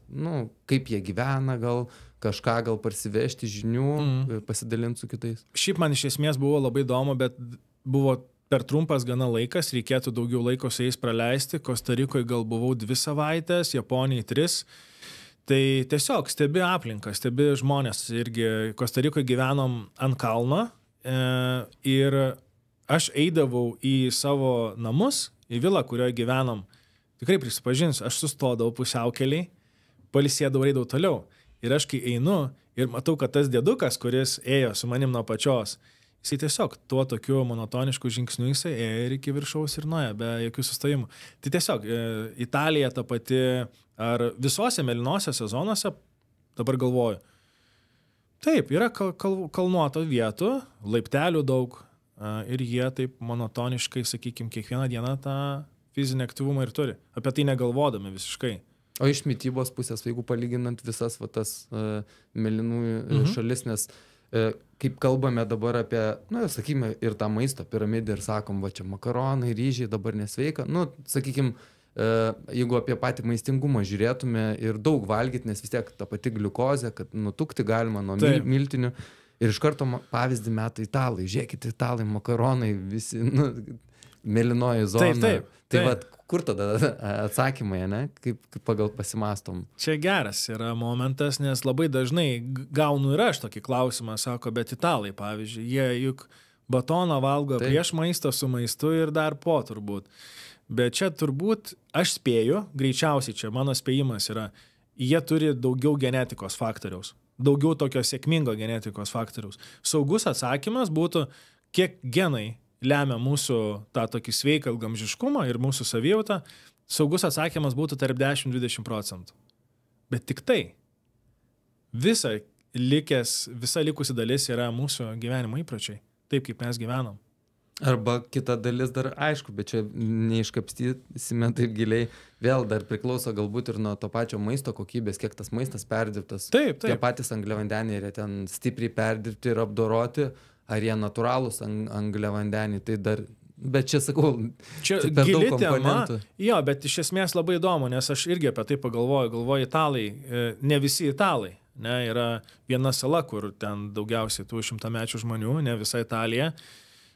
kaip jie gyvena, gal kažką parsivežti žinių, pasidalinti su kitais? Šiaip man iš esmės buvo labai įdomu, bet buvo per trumpas gana laikas, reikėtų daugiau laiko su jais praleisti. Kosta Rikoje gal buvau 2 savaitės, Japonijai 3. Tai tiesiog stebi aplinką, stebi žmonės. Irgi Kostarikoje gyvenom ant kalno ir aš eidavau į savo namus, į vilą, kurioje gyvenom. Tikrai prisipažinsiu, aš sustodavau pusiaukelį, pailsėdavau ir eidavau toliau. Ir aš kai einu ir matau, kad tas dėdukas, kuris ėjo su manim nuo pačios, jisai tiesiog tuo tokiu monotonišku žingsniu jisai ėjo ir iki viršaus ir nuėjo, be jokių sustojimų. Tai tiesiog Italija ta pati, ar visose mėlynosiose zonose, dabar galvoju, taip, yra kalnuoto vietų, laiptelių daug ir jie taip monotoniškai, sakykime, kiekvieną dieną tą fizinį aktyvumą ir turi. Apie tai negalvodami visiškai. O iš mitybos pusės, jeigu palyginant visas tas mėlynųjų šalis, nes kaip kalbame dabar apie, sakykime, ir tą maisto piramidę ir sakom, va čia makaronai, ryžiai dabar nesveika, sakykime, jeigu apie patį maistingumą žiūrėtume ir daug valgyti, nes vis tiek ta pati gliukozė, kad nutukti galima nuo miltinių. Ir iš karto pavyzdį meta italai, žiūrėkite, italai, makaronai, visi, mėlynoji zona. Taip. Tai vat, kur tada atsakymai, ne? Kaip pagal pasimastom? Čia geras yra momentas, nes labai dažnai gaunu ir aš tokį klausimą, sako, bet italai, pavyzdžiui, jie juk batoną valgo prieš maistą su maistu ir dar po turbūt. Bet čia turbūt, aš spėju, greičiausiai čia mano spėjimas yra, jie turi daugiau genetikos faktoriaus, daugiau tokio sėkmingo genetikos faktoriaus. Saugus atsakymas būtų, kiek genai lemia mūsų tą tokį sveiką ilgamžiškumą ir mūsų savijautą, saugus atsakymas būtų tarp 10-20%. Bet tik tai. Visa likusi dalis yra mūsų gyvenimo įpročiai. Taip, kaip mes gyvenam. Arba kita dalis dar aišku, bet čia neiškapstysime taip giliai. Vėl dar priklauso galbūt ir nuo to pačio maisto kokybės, kiek tas maistas perdirbtas. Taip. Tie patys angliavandeniai yra ten stipriai perdirbti ir apdoroti. Ar jie natūralūs angliavandeniai, tai dar, bet čia sakau, čia per daug gili komponentų. Tema, jo, bet iš esmės labai įdomu, nes aš irgi apie tai galvoju italai, ne visi italai, ne, yra viena sala, kur ten daugiausiai tų 100-mečių žmonių, ne visa Italija,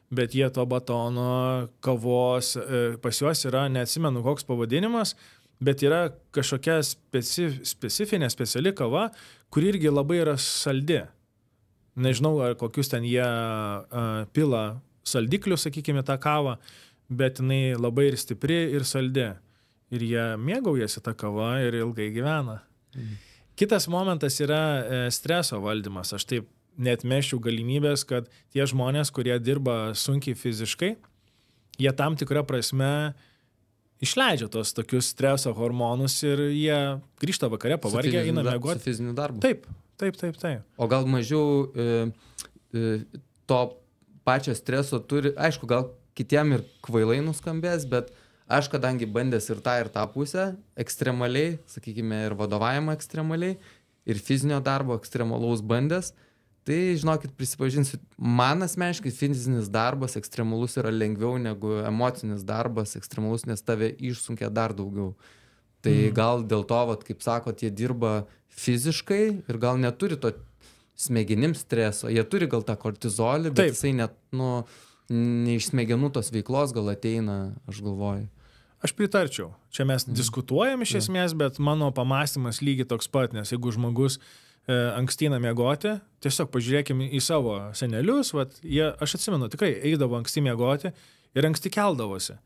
bet jie to batono, kavos, pas juos yra, neatsimenu koks pavadinimas, bet yra kažkokia specifinė, speciali kava, kur irgi labai yra saldi. Nežinau, ar kokius ten jie pila saldiklius, sakykime, tą kavą, bet jinai labai ir stipri, ir saldi. Ir jie mėgaujasi tą kavą ir ilgai gyvena. Kitas momentas yra streso valdymas. Aš taip neatmesčiau galimybės, kad tie žmonės, kurie dirba sunkiai fiziškai, jie tam tikrą prasme išleidžia tos tokius streso hormonus ir jie grįžta vakare pavargę, eina miegoti. Su fiziniu darbu. Taip. O gal mažiau to pačio streso turi, aišku, gal kitiem ir kvailai nuskambės, bet aš kadangi bandęs ir tą pusę ekstremaliai, sakykime, ir vadovavimą ekstremaliai, ir fizinio darbo ekstremalaus bandęs, tai, žinokit, prisipažinsiu, man asmeniškai fizinis darbas ekstremalus yra lengviau negu emocinis darbas ekstremalus, nes tave išsunkia dar daugiau. Tai gal dėl to, kaip sakot, jie dirba fiziškai ir gal neturi to smegenim streso. Jie turi gal tą kortizolį, bet jisai net, ne iš smegenų tos veiklos gal ateina, aš galvoju. Aš pritarčiau. Čia mes diskutuojam iš esmės, bet mano pamastymas lygiai toks pat, nes jeigu žmogus ankstyna miegoti, tiesiog pažiūrėkime į savo senelius, aš atsimenu, tikrai eidavo anksti miegoti ir anksti keldavosi.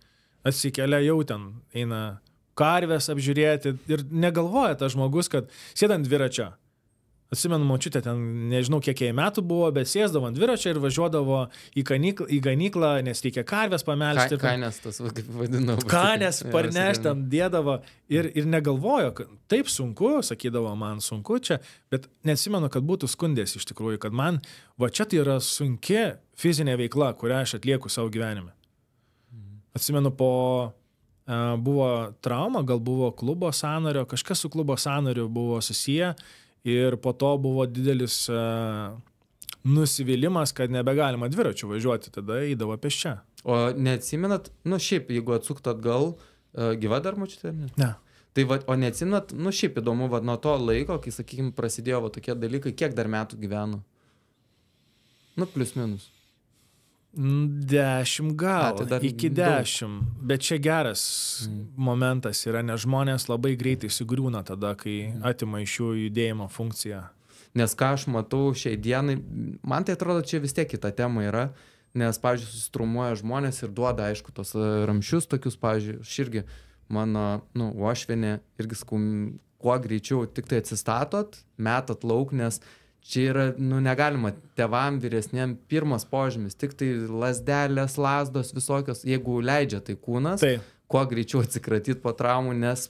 Atsikelia jau ten, eina karvės apžiūrėti ir negalvoja tas žmogus, kad sėdant dviračio. Atsimenu, močiutė ten, nežinau kiek jai metų buvo, bet sėsdavo ant dviračio ir važiuodavo į ganyklą, nes reikia karvės pamelžti. Kanės tas, kaip vadinau. Kanės parnešti, ten dėdavo ir negalvojo, kad taip sunku, sakydavo, man sunku čia, bet neatsimenu, kad būtų skundės iš tikrųjų, kad man, čia tai yra sunki fizinė veikla, kurią aš atlieku savo gyvenime. Atsimenu, buvo trauma, gal buvo klubo sąnario, kažkas su klubo sąnariu buvo susiję ir po to buvo didelis nusivylimas, kad nebegalima dviračiu važiuoti, tada eidavo pėsčia. O neatsimenat, šiaip, jeigu atsuktų atgal, gyva dar močiutė, ar ne? Ne. Tai o neatsimenat, šiaip įdomu, nuo to laiko, kai, sakykime, prasidėjo tokie dalykai, kiek dar metų gyveno? Plius minus. 10 gal, tai dar iki daug. 10. Bet čia geras momentas yra, nes žmonės labai greitai sugriūna tada, kai atima iš jų judėjimo funkciją. Nes ką aš matau šiai dienai, man tai atrodo, čia vis tiek kita tema yra, nes, pavyzdžiui, susitrumuoja žmonės ir duoda, aišku, tos ramšius tokius, pavyzdžiui, aš irgi, mano, uošvienė, irgi sakau, kuo greičiau tik tai atsistatot, metat lauk, nes čia yra, negalima tėvam vyresniem pirmas požymis, tik tai lasdelės, lasdos visokios, jeigu leidžia tai kūnas, Tai. kuo greičiau atsikratyti po traumų, nes,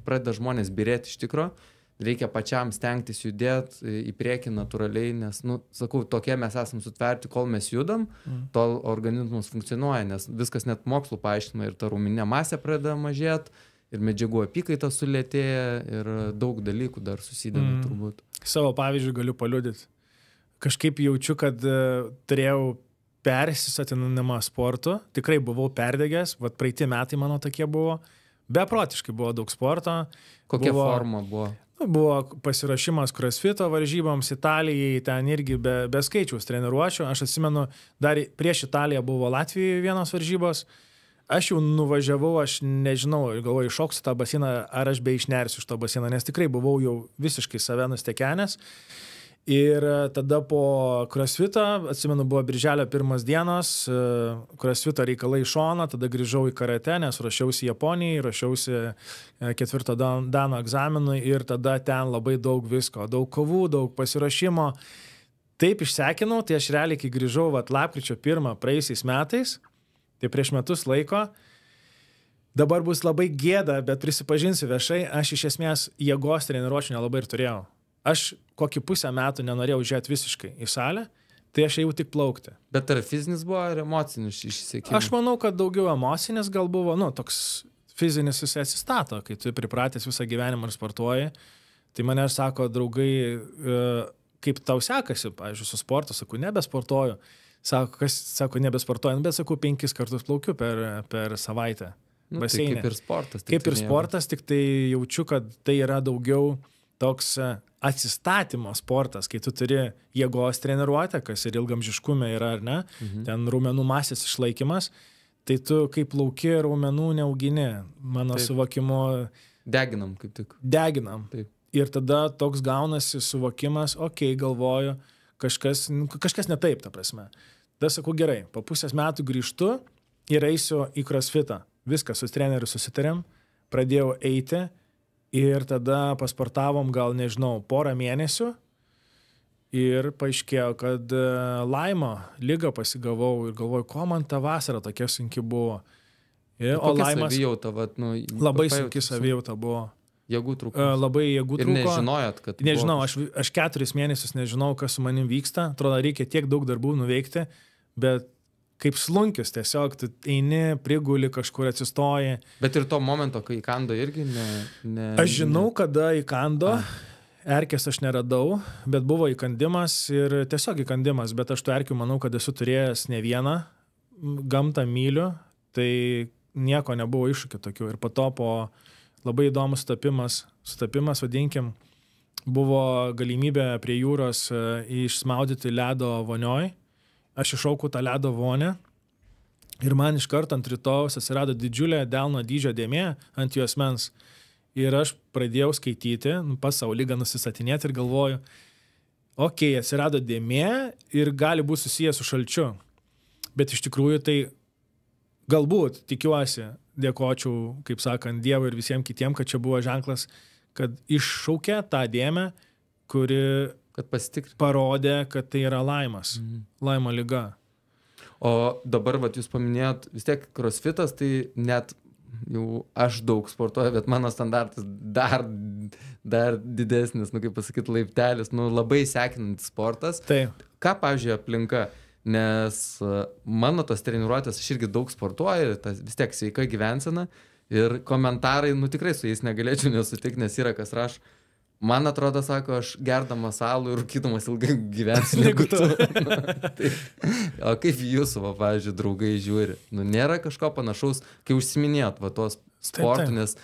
pradeda žmonės birėti iš tikro, reikia pačiam stengtis judėti į priekį natūraliai, nes, sakau, tokie mes esam sutverti, kol mes judam, tol organizmas funkcionuoja, nes viskas net mokslų paaiškina ir ta raumeninė masė pradeda mažėti, ir medžiagų apykaita sulėtėja, ir daug dalykų dar susideda turbūt. Savo pavyzdžių galiu paliudyti. Kažkaip jaučiu, kad turėjau persisotinimą sportu, tikrai buvau perdegęs, praeiti metai mano tokie buvo, beprotiškai buvo daug sporto. Kokia forma buvo? Buvo pasiruošimas crossfito varžyboms Italijai, ten irgi be skaičiaus treniruočių. Aš atsimenu, dar prieš Italiją buvo Latvijoje vienos varžybos. Aš jau nuvažiavau, aš nežinau, galvoju, iššoksiu tą basiną, ar aš išnersiu iš to basino, nes tikrai buvau jau visiškai save nustekenęs. Ir tada po crossfito, atsimenu, buvo birželio 1 dienos, crossfito reikalai į šoną, tada grįžau į karate, nes ruošiausi Japonijai, ruošiausi 4 dano egzaminui ir tada ten labai daug visko, daug kovų, daug pasiruošimo. Taip išsekinau, tai aš realiai, kai grįžau lapkričio 1 praėjusiais metais, tai prieš metus laiko, dabar bus labai gėda, bet prisipažinsiu viešai, aš iš esmės jėgos treniruočių nelabai ir turėjau. Aš kokį pusę metų nenorėjau žiūrėti visiškai į salę, tai aš ėjau tik plaukti. Bet ar fizinis buvo, ar emocinis išsiekimas? Aš manau, kad daugiau emocinis gal buvo, toks fizinis jis atsistato, kai tu pripratęs visą gyvenimą ir sportuoji. Tai mane sako, draugai, kaip tau sekasi, pavyzdžiui, su sportu, sakau, nebesportuoju. Sako, nebesportuoju, bet sakau, 5 kartus plaukiu per savaitę. Baseinė. Tai kaip ir sportas. Kaip ir sportas, tik tai jaučiu, kad tai yra daugiau toks atsistatymo sportas, kai tu turi jėgos treniruotę, kas ir ilgamžiškume yra, ar ne, ten raumenų masės išlaikymas, tai tu kaip plauki raumenų neaugini, mano suvokimu. Deginam kaip tik. Deginam. Taip. Ir tada toks gaunasi suvokimas, galvoju, kažkas ne taip, ta prasme. Tada sakau, gerai, po pusės metų grįžtu ir eisiu į crossfitą. Viską su treneriu susitarėm, pradėjau eiti ir tada pasportavom gal, nežinau, porą mėnesių ir paaiškėjo, kad Laimo ligą pasigavau ir galvoju, ko man ta vasara tokia sunki buvo. O Laimas savijauta, labai sunki savijauta buvo. Jėgų trūko. Labai jėgų trūko. Ir nežinojot, kad... Nežinau, aš 4 mėnesius nežinau, kas su manim vyksta. Atrodo, reikia tiek daug darbų nuveikti, bet kaip slunkis tiesiog, tu eini, priguli, kažkur atsistoji. Bet ir to momento, kai įkando irgi ne... Aš žinau, kada įkando. Erkės aš neradau, bet buvo įkandimas ir tiesiog įkandimas, bet aš tų erkių manau, kad esu turėjęs ne vieną. Gamtą myliu, tai nieko nebuvo iššūkių tokių. Ir po to labai įdomus sutapimas, vadinkim, buvo galimybė prie jūros išsmaudyti ledo vonioj. Aš iššaukau tą ledo vonę ir man iš karto ant rytojaus atsirado didžiulė delno dydžio dėmė ant juosmens. Ir aš pradėjau skaityti, pas savo lygą nusistatinėti ir galvoju, atsirado dėmė ir gali būti susijęs su šalčiu. Bet iš tikrųjų tai galbūt, tikiuosi, dėkočiau, kaip sakant, Dievui ir visiems kitiems, kad čia buvo ženklas, kad iššaukė tą dėmę, kuri parodė, kad tai yra Laimas, Laimo liga. O dabar, jūs paminėjot, vis tiek crossfitas, tai net jau aš daug sportuoju, bet mano standartas dar didesnis, kaip pasakyti, laiptelis, labai sekinantis sportas. Taip. Ką, pavyzdžiui, aplinka? Nes mano tos treniruotės, aš irgi daug sportuoju, vis tiek sveika gyvensena ir komentarai, tikrai su jais negalėčiau nesutikti, nes yra kas rašo. Man atrodo, sako, aš gerdamas alų ir rūkydamas ilgai gyvensiu negu tu. O kaip jūsų, pavyzdžiui, draugai žiūri? Nėra kažko panašaus, kai užsiminėjot tuos sportų, nes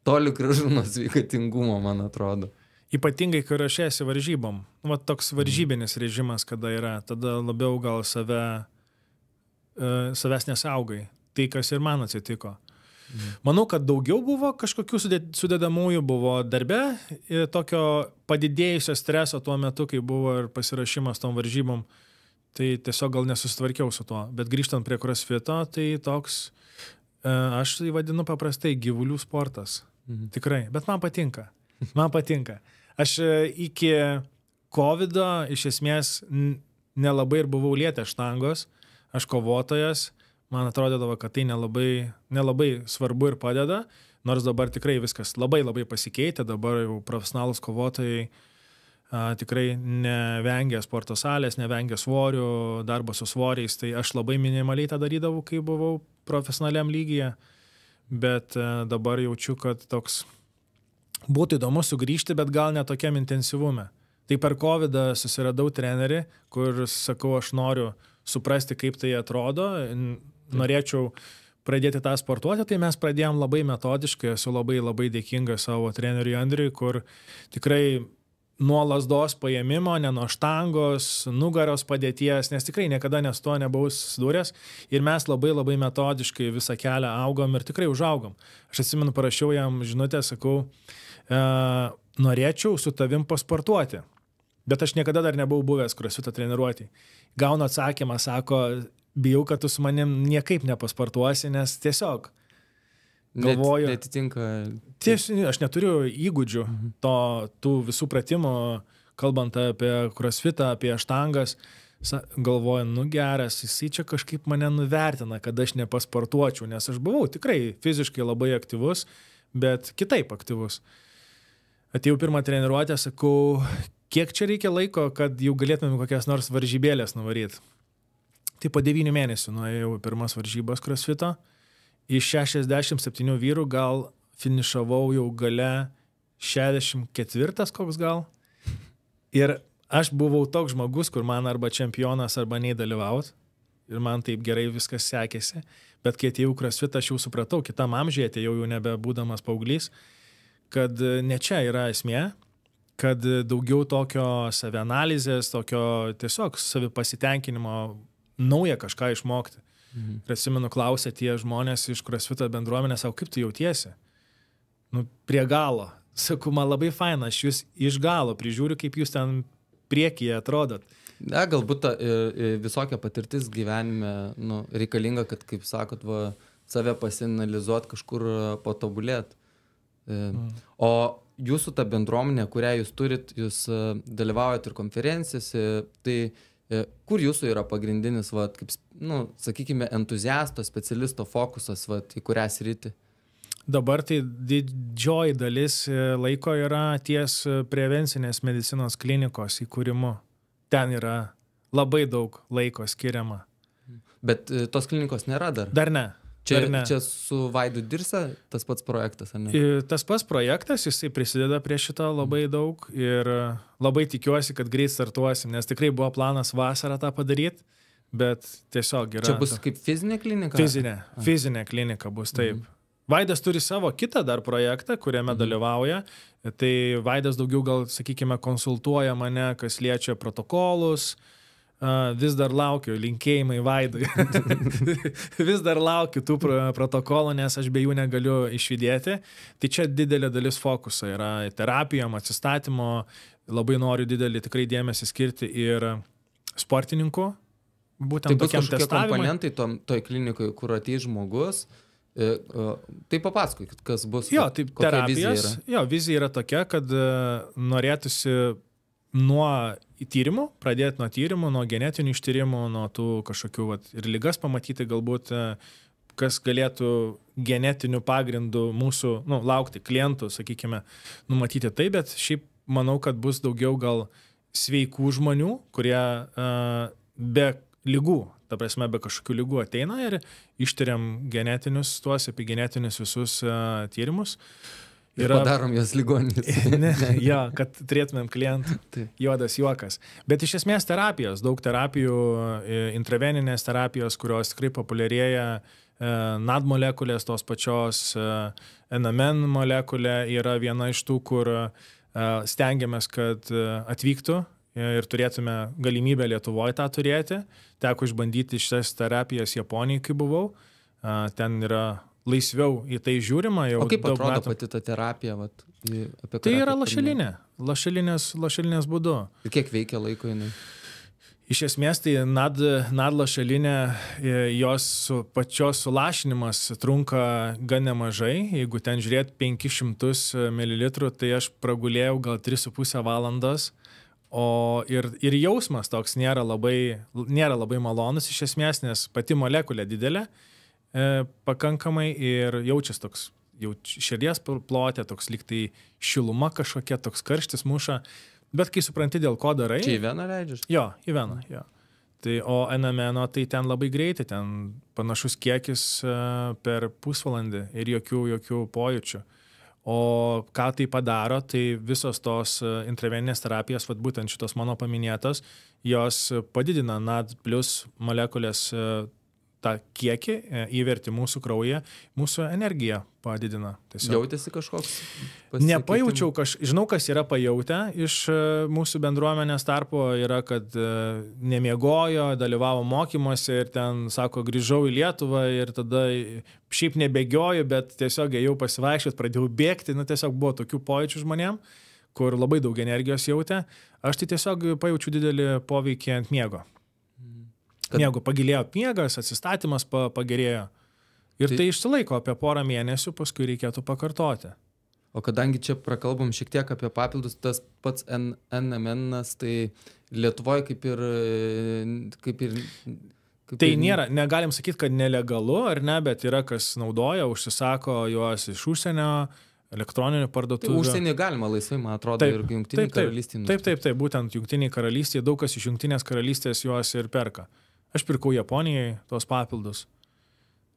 toli gražu nuo sveikatingumo, man atrodo. Ypatingai, kai ruošiesi varžybom. Va toks varžybinis režimas, kada yra, tada labiau gal savęs nesaugai. Tai, kas ir man atsitiko. Manau, kad daugiau buvo kažkokių sudedamųjų, buvo darbe, tokio padidėjusio streso tuo metu, kai buvo ir pasirašymas tom varžybom. Tai tiesiog gal nesusitvarkiau su tuo. Bet grįžtant prie crossfito, tai toks, aš tai vadinu paprastai gyvulių sportas. Tikrai, bet man patinka. Man patinka. Aš iki COVID'o iš esmės nelabai ir buvau lietęs štangos. Aš kovotojas, man atrodydavo, kad tai nelabai svarbu ir padeda, nors dabar tikrai viskas labai pasikeitė, dabar jau profesionalūs kovotojai tikrai nevengia sporto salės, nevengia svorių, darbo su svoriais, tai aš labai minimaliai tą darydavau, kai buvau profesionaliam lygyje, bet dabar jaučiu, kad toks būtų įdomu sugrįžti, bet gal ne tokiam intensyvume. Tai per COVID'ą susiradau trenerį, kur sakau, aš noriu suprasti, kaip tai atrodo, norėčiau pradėti tą sportuoti, tai mes pradėjom labai metodiškai, esu labai dėkingas savo treneriui Andriui, kur tikrai nuo lazdos paėmimo, ne nuo štangos, nugaros padėties, nes tikrai niekada nes to nebuvau susidūręs ir mes labai metodiškai visą kelią augom ir tikrai užaugom. Aš atsimenu, parašiau jam žinutę, sakau, norėčiau su tavim pasportuoti. Bet aš niekada dar nebuvau buvęs crossfito treniruotėj. Gaunu atsakymą, sako, bijau, kad tu su manim niekaip nepasportuosi, nes tiesiog galvoju. Netitinka. Aš neturiu įgūdžių tų visų pratimų, kalbant apie crossfitą, apie štangas. Galvoju, geras, jisai čia kažkaip mane nuvertina, kad aš nepasportuočiau, nes aš buvau tikrai fiziškai labai aktyvus, bet kitaip aktyvus. Atėjau pirmą treniruotę, sakau, kiek čia reikia laiko, kad jau galėtumėm kokias nors varžybėlės nuvaryti. Tai po 9 mėnesių nuėjau pirmas varžybas crossfito. Iš 67 vyrų gal finišavau jau gale 64 koks gal. Ir aš buvau toks žmogus, kur man arba čempionas, arba nedalyvaut. Ir man taip gerai viskas sekėsi. Bet kai atėjau crossfitą, aš jau supratau, kitam amžiuje atėjau jau nebebūdamas paauglys, kad ne čia yra esmė, kad daugiau tokio savianalizės, tokio tiesiog savipasitenkinimo, naują kažką išmokti. Ir atsimenu, klausė tie žmonės iš crossfito bendruomenės, sako, kaip tu jautiesi? Prie galo. Sakau, man labai faina, aš jūs iš galo prižiūriu, kaip jūs ten priekyje atrodot. Ne, galbūt ta visokia patirtis gyvenime reikalinga, kad, kaip sakot, save pasinalizuot, kažkur patobulėt. O jūsų ta bendruomenė, kurią jūs turit, jūs dalyvaujat ir konferencijose, tai kur jūsų yra pagrindinis, kaip, sakykime, entuziasto, specialisto fokusas, į kurią sritį? Dabar tai didžioji dalis laiko yra ties prevencinės medicinos klinikos įkūrimu. Ten yra labai daug laiko skiriama. Bet tos klinikos nėra dar? Dar ne. Čia su Vaidu Dirsa tas pats projektas, ar ne? Tas pats projektas, jisai prisideda prie šito labai daug ir labai tikiuosi, kad greit startuosim, nes tikrai buvo planas vasarą tą padaryti, bet tiesiog yra... Čia bus kaip fizinė klinika? Fizinė klinika bus, taip. Vaidas turi savo kitą dar projektą, kuriame dalyvauja, tai Vaidas daugiau gal, sakykime, konsultuoja mane, kas liečia protokolus. Vis dar laukiu, linkėjimai Vaidui. Vis dar laukiu tų protokolų, nes aš be jų negaliu išjudėti. Tai čia didelė dalis fokuso yra terapijom, atsistatymo. Labai noriu didelį tikrai dėmesį skirti ir sportininkų. Būtent tai bus kažkokie testavimai. Komponentai toj klinikoje, kur ateis žmogus. Tai papasakokit, kas bus. Jo, tai terapijos. Jo, vizija yra tokia, kad norėtųsi nuo tyrimų, pradėti nuo tyrimų, nuo genetinių ištyrimų, nuo tų kažkokių ir ligas pamatyti, galbūt kas galėtų genetinių pagrindų mūsų, laukti klientų, sakykime, numatyti tai, bet šiaip manau, kad bus daugiau gal sveikų žmonių, kurie be lygų, ta prasme, be kažkokių lygų ateina ir ištiriam genetinius, tuos epigenetinius visus tyrimus. Ir padarom jos ligonis. Jo, kad turėtumėm klientų. Juodas juokas. Bet iš esmės terapijos, daug terapijų, intraveninės terapijos, kurios tikrai populiarėja, NAD molekulės tos pačios, NMN molekulė yra viena iš tų, kur stengiamės, kad atvyktų ir turėtume galimybę Lietuvoje tą turėti. Teko išbandyti šitas terapijas Japonijai, kai buvau. Ten yra laisviau į tai žiūrima. Jau O kaip daug atrodo metų. pati ta terapija? Vat, apie Tai yra lašelinės būdu. Ir kiek veikia laiko jinai? Iš esmės, tai nad lašelinė, jos pačios sulašinimas trunka gan nemažai. Jeigu ten žiūrėt 500 ml, tai aš pragulėjau gal 3,5 valandos. Ir jausmas toks nėra labai malonus iš esmės, nes pati molekulė didelė pakankamai ir jaučias toks širdies plotė, toks lyg tai šiluma kažkokia, toks karštis muša. Bet kai supranti, dėl ko darai... Čia į veną leidžias? Jo, į veną, jo. Tai, o NMN, tai ten labai greitai, ten panašus kiekis per pusvalandį ir jokių pojūčių. O ką tai padaro, tai visos tos intraveninės terapijos, vat būtent šitos mano paminėtos, jos padidina NAD plus molekulės tą kiekį, įverti mūsų kraują, mūsų energiją padidina. Tiesiog. Jautėsi kažkoks pasikeitimas? Nepajaučiau, žinau, kas yra pajautę iš mūsų bendruomenės tarpo, yra, kad nemiegojo, dalyvavo mokymuose ir ten, sako, grįžau į Lietuvą ir tada šiaip nebėgioju, bet tiesiog ėjau pasivaikščiot, pradėjau bėgti, tiesiog buvo tokių pojūčių žmonėm, kur labai daug energijos jautė. Aš tai tiesiog pajaučiu didelį poveikį ant miego. Miego pagilėjo miegas, atsistatymas pagerėjo. Ir tai išsilaiko apie porą mėnesių, paskui reikėtų pakartoti. O kadangi čia prakalbam šiek tiek apie papildus, tas pats NMN-as, tai Lietuvoje kaip ir tai nėra, negalim sakyti, kad nelegalu, ar ne, bet yra kas naudoja, užsisako juos iš užsienio, elektroninių parduotuvių. Tai užsienį galima laisvai, man atrodo, taip, ir Jungtinėje karalystėje. Taip, būtent Jungtinėje karalystėje, daug kas iš Jungtinės karalystės juos ir perka. Aš pirkau Japonijai tos papildus.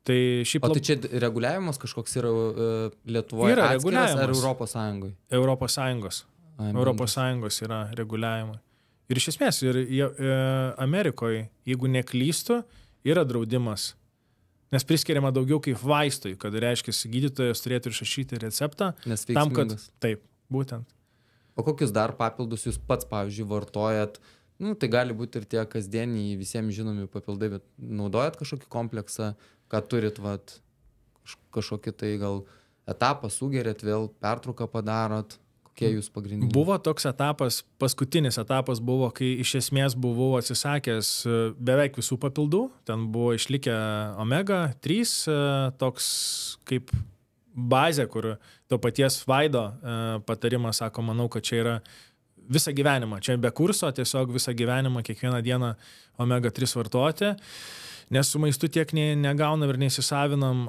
Tai šiaip... O tai čia reguliavimas kažkoks yra Lietuvoje yra atskiras ar Europos Sąjungoje? Europos Sąjungos yra reguliavimai. Ir iš esmės, ir Amerikoje, jeigu neklystu, yra draudimas. Nes priskiriama daugiau kaip vaistui, kad reiškia, gydytojas turėtų išrašyti receptą. Nes tam, kad veiksmingas. taip, būtent. O kokius dar papildus jūs pats, pavyzdžiui, vartojat? Tai gali būti ir tie kasdieniai visiems žinomi papildai, bet naudojat kažkokį kompleksą, ką turit, kažkokį tai gal etapą sugerėt, vėl pertrauką padarot, kokie jūs pagrindiniai? Buvo toks etapas, paskutinis etapas buvo, kai iš esmės buvau atsisakęs beveik visų papildų, ten buvo išlikę omega 3, toks kaip bazė, kur to paties Vaido patarimas, sako, manau, kad čia yra visą gyvenimą, čia be kurso, tiesiog visą gyvenimą, kiekvieną dieną omega 3 vartoti, nes su maistu tiek negaunam ir neįsisavinam,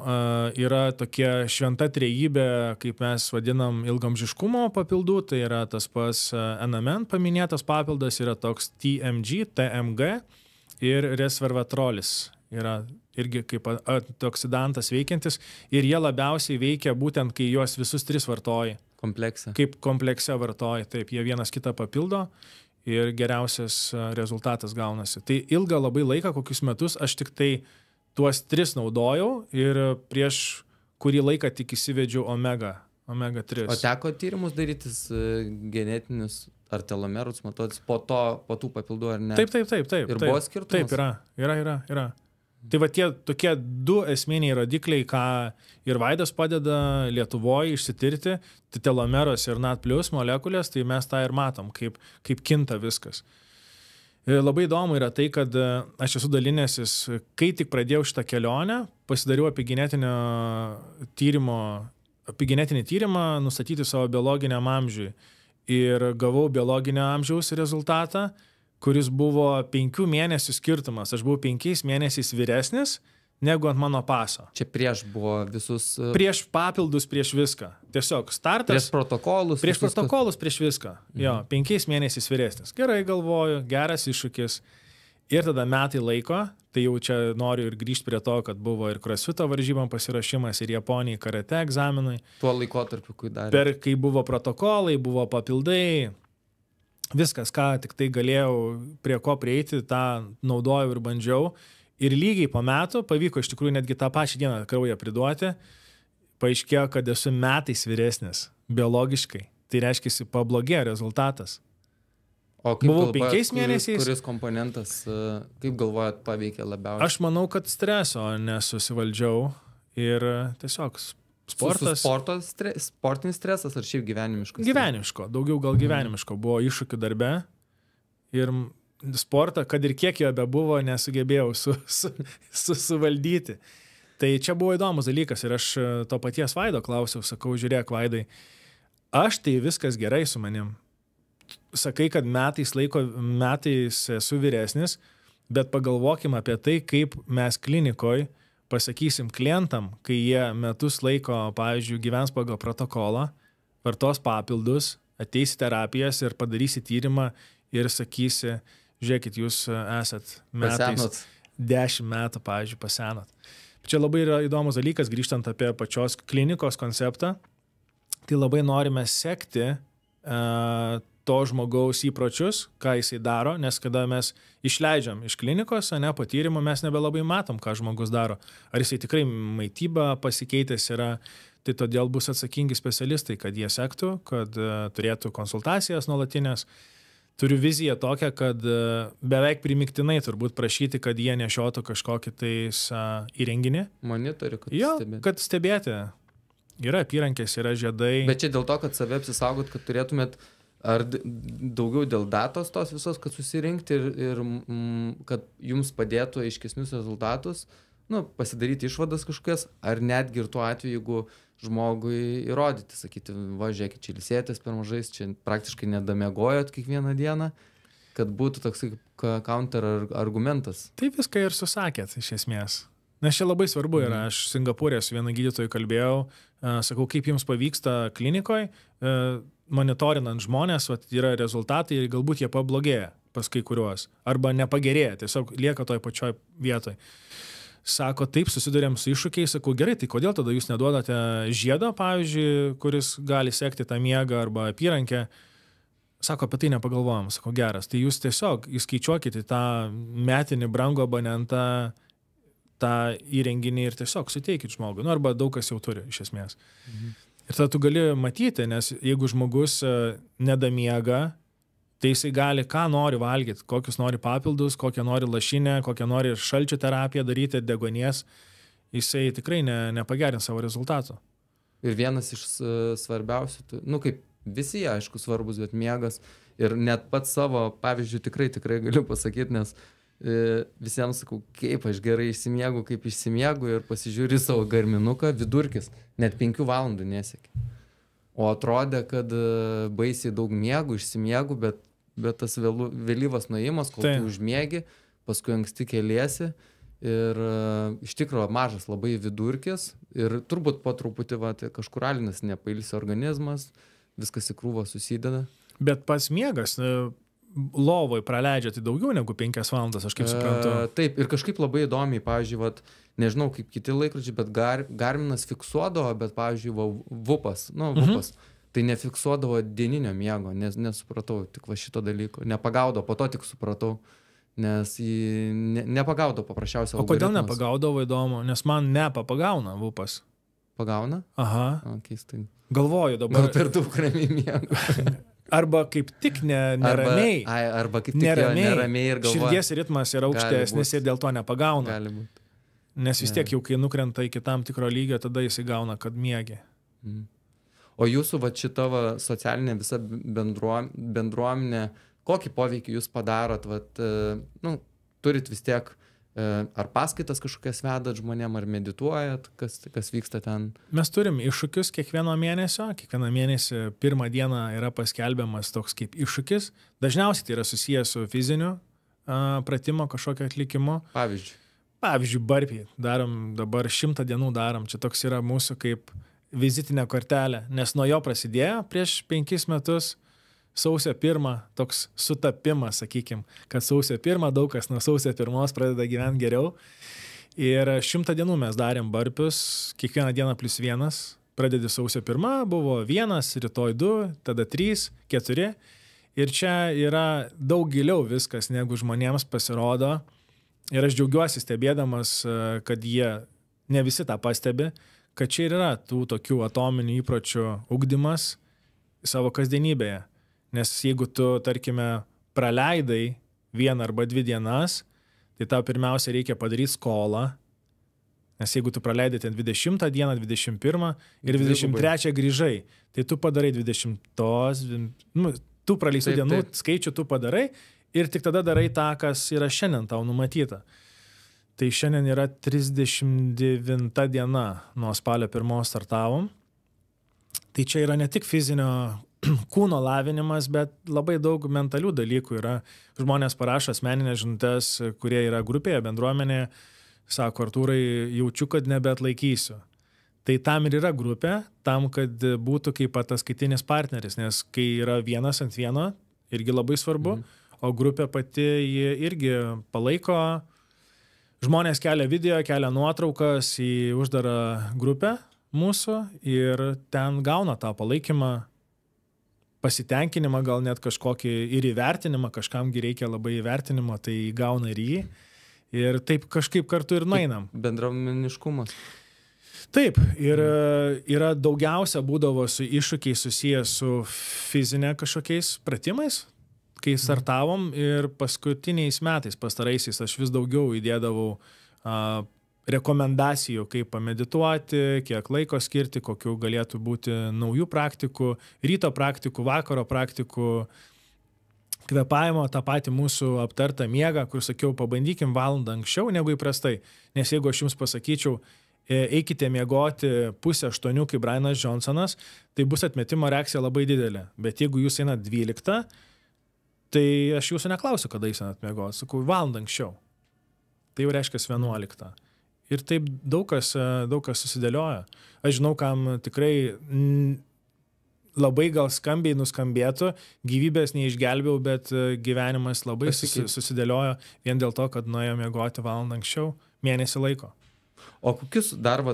yra tokia šventa trejybė, kaip mes vadinam ilgamžiškumo papildų, tai yra tas pats NMN paminėtas papildas, yra toks TMG, TMG ir resveratrolis, yra irgi kaip antioksidantas veikiantis ir jie labiausiai veikia būtent, kai juos visus 3 vartoji. Komplekse. Kaip komplekse vartoji, taip, jie vienas kitą papildo ir geriausias rezultatas gaunasi. Tai ilgą labai laiką, kokius metus, aš tik tai tuos 3 naudojau ir prieš kurį laiką tik įsivedžiau omega 3. O teko tyrimus darytis genetinius ar telomerus matuotis po tų papildų ar ne? Taip. Ir buvo skirtumas? Taip, yra. Tai va tie tokie 2 esminiai rodikliai, ką ir Vaidas padeda Lietuvoje išsitirti, tai telomeros ir NAD plus molekulės, tai mes tą ir matom, kaip kinta viskas. Labai įdomu yra tai, kad aš esu dalinęsis, kai tik pradėjau šitą kelionę, pasidariau epigenetinį tyrimą, nustatyti savo biologiniam amžiui ir gavau biologinio amžiaus rezultatą, kuris buvo 5 mėnesių skirtumas. Aš buvau 5 mėnesiais vyresnis negu ant mano paso. Čia prieš buvo visus... Prieš papildus, prieš viską. Tiesiog startas... Prieš protokolus. Prieš viską. Jo, 5 mėnesiais vyresnis. Gerai galvoju, geras iššūkis. Ir tada metai laiko, tai jau čia noriu ir grįžti prie to, kad buvo ir crossfito varžybam pasirašymas, ir Japonijai karate egzaminai. Tuo laikotarpiu, kai buvo protokolai, buvo papildai, viskas, ką tik tai galėjau prie ko prieiti, tą naudojau ir bandžiau. Ir lygiai po metų pavyko iš tikrųjų netgi tą pačią dieną kraują priduoti. Paaiškėjo, kad esu metais vyresnis, biologiškai. tai reiškia, pablogėjo rezultatas. O kaip Buvau galvojat, 5 mėnesiais. Kuris komponentas, kaip galvojat, paveikė labiausiai? Aš manau, kad streso nesusivaldžiau ir tiesiog sportas. Sportinis stresas ar šiaip gyvenimiškas? Gyvenimiško, daugiau gal gyvenimiško. Buvo iššūkių darbe ir sportą, kad ir kiek jo bebuvo, nesugebėjau suvaldyti. Tai čia buvo įdomus dalykas ir aš to paties Vaido klausiau, sakau, žiūrėk Vaidai, aš tai viskas gerai su manim. Sakai, kad metais esu vyresnis, bet pagalvokim apie tai, kaip mes klinikoj pasakysim klientam, kai jie metus laiko, pavyzdžiui, gyvens pagal protokolą, vartos papildus, ateisi terapijas ir padarysi tyrimą ir sakysi, žiūrėkit, jūs esat metais 10 metų, pavyzdžiui, pasenat. Čia labai yra įdomus dalykas, grįžtant apie pačios klinikos konceptą, tai labai norime sekti to žmogaus įpročius, ką jisai daro, nes kada mes išleidžiam iš klinikos, po tyrimo mes nebelabai matom, ką žmogus daro. Ar jisai tikrai maityba pasikeitęs yra, tai todėl bus atsakingi specialistai, kad jie sektų, kad turėtų konsultacijas nuolatinės. Turiu viziją tokią, kad beveik primiktinai turbūt prašyti, kad jie nešiotų kažkokį tais įrenginį. Monitorių, kad stebėti. Yra apyrankės, yra žiedai. Bet čia dėl to, kad save apsisaugot, kad turėtumėt ar daugiau dėl datos tos visos, kad susirinkti ir kad jums padėtų aiškesnius rezultatus, pasidaryti išvadas kažkokias, ar netgi ir tuo atveju, jeigu žmogui įrodyti, sakyti, va, žiūrėkit, čia ilsėtės per mažais, čia praktiškai nedamiegojot kiekvieną dieną, kad būtų toks counter argumentas. Tai viską ir susakėt, iš esmės. Nes čia labai svarbu yra, aš Singapūrė su vienu gydytoju kalbėjau, sakau, kaip jums pavyksta klinikoje, monitorinant žmonės, yra rezultatai ir galbūt jie pablogėja pas kai kuriuos, arba nepagerėja, tiesiog lieka toj pačioj vietoj. Sako, taip, susidurėm su iššūkiais, sakau, gerai, tai kodėl tada jūs neduodate žiedo, pavyzdžiui, kuris gali sekti tą miegą arba apyrankę? Sako, apie tai nepagalvojom, sako, geras, tai jūs tiesiog įskaičiuokite tą metinį brangų abonentą, tą įrenginį ir tiesiog suteikit žmogui, arba daug kas jau turi, iš esmės. Ir tada tu gali matyti, nes jeigu žmogus nedamiega, tai jisai gali ką nori valgyti, kokius nori papildus, kokią nori lašinę, kokią nori šalčio terapiją daryti, deguonies, jisai tikrai nepagerins savo rezultatų. Ir vienas iš svarbiausių, kaip visi, aišku, svarbus, bet miegas. Ir net pats savo, pavyzdžiui, tikrai galiu pasakyti, nes visiems sakau, kaip aš gerai išsimiegu, kaip išsimiegu ir pasižiūri savo garminuką, vidurkis, net 5 valandų nesiekė. O atrodė, kad baisiai daug miegų, išsimiegu, bet tas vėlyvas nuėjimas, kol tu užmiegi, paskui anksti keliesi ir iš tikrųjų mažas labai vidurkis ir turbūt po truputį kažkur alinas nepailsi organizmas, viskas į krūvą susideda. Bet pats miegas lovoj praleidžia tai daugiau negu 5 valandas, aš kaip suprantu. Taip, ir kažkaip labai įdomiai, pavyzdžiui, nežinau kaip kiti laikrodžiai, bet Garminas fiksuodavo, bet, pavyzdžiui, VUPas, tai nefiksuodavo dieninio miego, nes nesupratau tik šito dalyko, nepagaudavo, po to tik supratau, nes jį nepagaudavo paprasčiausiai algoritmas. O kodėl nepagaudavo, įdomu, nes man nepapagauna VUPas. Pagauna? Aha. Keistai. Galvoju dabar. Gal per daug ramiai miego. Arba kaip tik neramiai. Arba kaip tik neramiai ir galvoja. Širdies ritmas yra aukštesnis ir dėl to nepagauna. Gali būti. Nes vis tiek jau kai nukrenta iki tam tikro lygio, tada jis įgauna, kad miegi. O jūsų šita socialinė visa bendruomenė, kokį poveikį jūs padarot? Turit vis tiek ar paskaitas kažkokias vedat žmonėm, ar medituojat, kas vyksta ten? Mes turim iššūkius kiekvieno mėnesio. Kiekvieną mėnesį 1 dieną yra paskelbiamas toks kaip iššūkis. Dažniausiai tai yra susijęs su fiziniu pratimo kažkokio atlikimu. Pavyzdžiui, burpee. Darom dabar 100 dienų darom. Čia toks yra mūsų kaip vizitinė kortelė, nes nuo jo prasidėjo prieš 5 metus. Sausio 1 toks sutapimas, sakykim, kad sausio 1 daug kas nuo sausio 1 pradeda gyventi geriau. Ir 100 dienų mes darėm burpees, kiekvieną dieną +1. Pradedi sausio 1, buvo 1, rytoj 2, tada 3, 4. Ir čia yra daug giliau viskas, negu žmonėms pasirodo. Ir aš džiaugiuosi stebėdamas, kad jie ne visi tą pastebi, kad čia yra tų tokių atominių įpročių ugdymas. savo kasdienybėje. Nes jeigu tu, tarkime, praleidai 1 arba 2 dienas, tai tau pirmiausia reikia padaryti skolą, nes jeigu tu praleidai ten 20 dieną, 21 ir 23 grįžai, tai tu padarai 20, tų praleistų dienų skaičių tu padarai ir tik tada darai tą, kas yra šiandien tau numatyta. Tai šiandien yra 39 diena nuo spalio 1 startavom. Tai čia yra ne tik fizinio kūno lavinimas, bet labai daug mentalių dalykų yra. Žmonės parašo asmeninės žinutes, kurie yra grupėje, bendruomenėje, sako, Artūrai, jaučiu, kad nebeatlaikysiu. Tai tam ir yra grupė, tam, kad būtų kaip ataskaitinis partneris, nes kai yra 1 ant 1, irgi labai svarbu, o grupė pati irgi palaiko. Žmonės kelia video, kelia nuotraukas į uždarą grupę mūsų ir ten gauna tą palaikymą, pasitenkinimą, gal net kažkokį ir įvertinimą, kažkamgi reikia labai įvertinimo, tai gauna ir jį. Ir taip kažkaip kartu ir nueinam. Bendruomeniškumas. Taip, ir yra daugiausia būdavo su iššūkiais susijęs su fizinė kažkokiais pratimais, kai startavom ir paskutiniais metais, pastaraisiais, aš vis daugiau įdėdavau rekomendacijų, kaip pamedituoti, kiek laiko skirti, kokių galėtų būti naujų praktikų, ryto praktikų, vakaro praktikų, kvėpavimo, tą patį mūsų aptartą miegą, kur sakiau, pabandykim valandą anksčiau negu įprastai. Nes jeigu aš jums pasakyčiau, eikite miegoti 7:30 kaip Brianas Johnsonas, tai bus atmetimo reakcija labai didelė. Bet jeigu jūs einat 12, tai aš jūsų neklausiu, kada jūs einat miegoti. Sakau, valandą anksčiau. Tai jau reiškia 11. Ir taip daug kas susidėlioja. Aš žinau, kam tikrai labai gal skambiai nuskambėtų, gyvybės neišgelbėjau, bet gyvenimas labai susidėliojo vien dėl to, kad nuėjo miegoti valandą anksčiau, mėnesį laiko. O kokius dar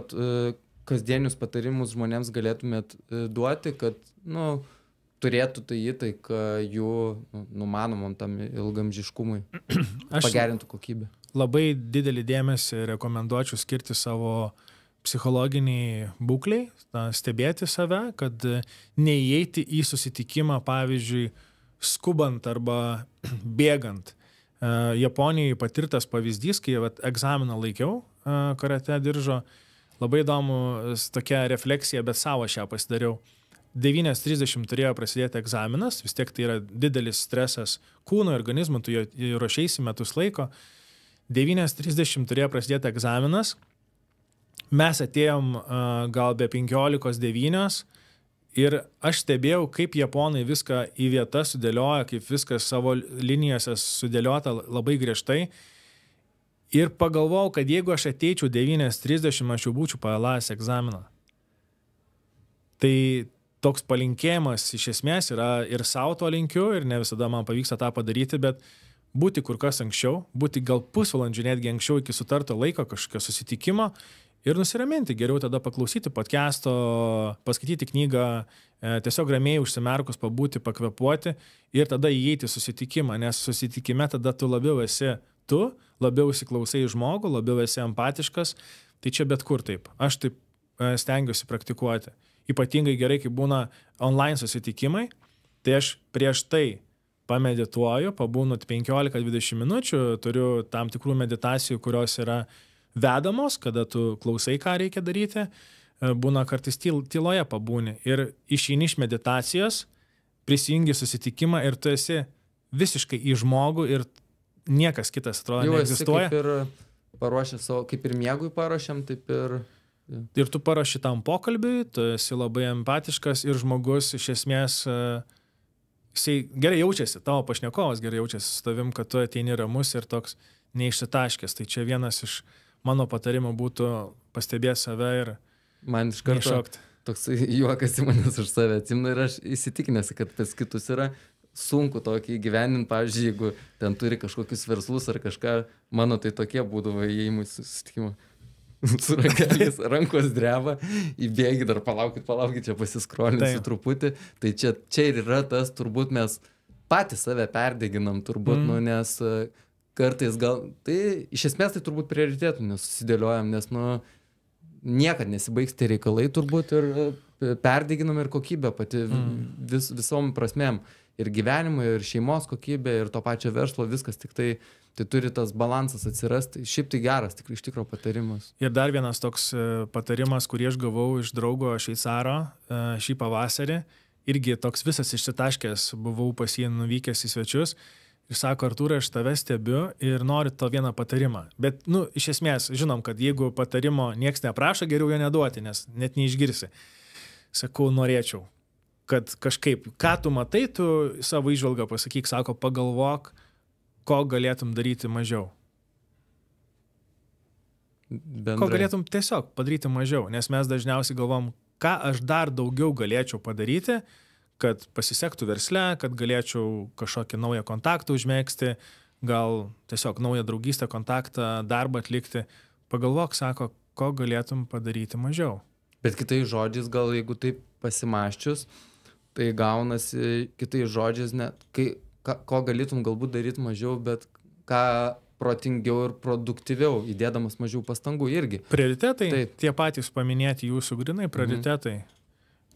kasdienius patarimus žmonėms galėtumėt duoti, kad turėtų tai įtaiką jų numanomam tam ilgamžiškumui, pagerintų kokybę? Labai didelį dėmesį rekomenduočiau skirti savo psichologiniai būkliai, stebėti save, kad neįeiti į susitikimą, pavyzdžiui, skubant arba bėgant. Japonijai patirtas pavyzdys, kai egzaminą laikiau karate diržo, labai įdomu tokia refleksija, bet savo šią pasidariau. 9:30 turėjo prasidėti egzaminas, vis tiek tai yra didelis stresas kūno, organizmui, tu jo ruošeisi metus laiko. 9:30 turėjo prasidėti egzaminas, mes atėjom gal be 15:09 ir aš stebėjau, kaip japonai viską į vietą sudėlioja, kaip viskas savo linijose sudėliota labai griežtai. Ir pagalvojau, kad jeigu aš ateičiau 9:30, aš jau būčiau pavėlavęs egzaminą. Tai toks palinkėjimas iš esmės yra ir savo to linkiu, ir ne visada man pavyksta tą padaryti, bet būti kur kas anksčiau, būti gal pusvalandžių netgi anksčiau iki sutarto laiko kažkokio susitikimo ir nusiraminti. Geriau tada paklausyti podcast'o, paskaityti knygą, tiesiog ramiai užsimerkus pabūti, pakvepuoti ir tada įeiti į susitikimą, nes susitikime tada tu labiau esi labiau įsiklausai žmogų, labiau esi empatiškas, tai čia bet kur taip. Aš taip stengiuosi praktikuoti. Ypatingai gerai, kai būna online susitikimai, tai aš prieš tai pamedituoju, pabūnu 15-20 minučių, turiu tam tikrų meditacijų, kurios yra vedamos, kada tu klausai, ką reikia daryti, būna kartais tyloje pabūni ir išeini iš meditacijos, prisijungi susitikimą ir tu esi visiškai į žmogų ir niekas kitas atrodo neegzistuoja. Jau esi kaip ir paruošę savo, kaip ir miegui paruošėm, taip ir... Ir tu paruoši tam pokalbiui, tu esi labai empatiškas ir žmogus iš esmės, jisai gerai jaučiasi, tavo pašnekovas gerai jaučiasi su tavim, kad tu ateini ramus ir toks neišsitaškęs. Tai čia vienas iš mano patarimų būtų pastebėti save ir man iš karto neiššokti. Toks juokas į manęs už save atsimna ir aš įsitikinęs, kad pas kitus yra sunku tokį įgyveninti, pavyzdžiui, jeigu ten turi kažkokius verslus ar kažką, mano tai tokie būdavo įėjimai susitikimo. Su rageliais, rankos dreba, įbėgi dar palaukit, čia pasiskrolinsiu truputį. Tai čia ir yra tas, turbūt mes patys save perdeginam, turbūt, nes kartais gal, tai iš esmės tai turbūt prioritėtų nesusidėliojam, nes niekad nesibaigs tie reikalai turbūt ir perdeginama ir kokybė pati visom prasmėm. Ir gyvenimo, ir šeimos kokybė, ir to pačio verslo, viskas tik tai turi tas balansas atsirasti. Šiaip tai geras, iš tikro patarimas. Ir dar vienas toks patarimas, kurį aš gavau iš draugo šveicaro šį pavasarį. Irgi toks visas išsitaškęs, buvau pas jį nuvykęs į svečius. Ir sako, Artūrai, aš tave stebiu ir noriu to vieną patarimą. Bet, iš esmės, žinom, kad jeigu patarimo nieks neprašo, geriau jo neduoti, nes net neišgirsi. Sakau, norėčiau, kad kažkaip, ką tu matai, tu savo įžvalgą pasakyk, sako, pagalvok, ko galėtum daryti mažiau. Bendrai. Ko galėtum tiesiog padaryti mažiau, nes mes dažniausiai galvom, ką aš dar daugiau galėčiau padaryti, kad pasisektų versle, kad galėčiau kažkokį naują kontaktą užmėgsti, gal tiesiog naują draugystę, kontaktą, darbą atlikti. Pagalvok, sako, ko galėtum padaryti mažiau. Bet kitais žodžiais, gal jeigu taip pasimaščius, tai gaunasi kitais žodžiais, ko galėtum galbūt daryti mažiau, bet ką protingiau ir produktyviau, įdėdamas mažiau pastangų irgi. Prioritetai, taip. Tie patys paminėti jūsų grinai prioritetai.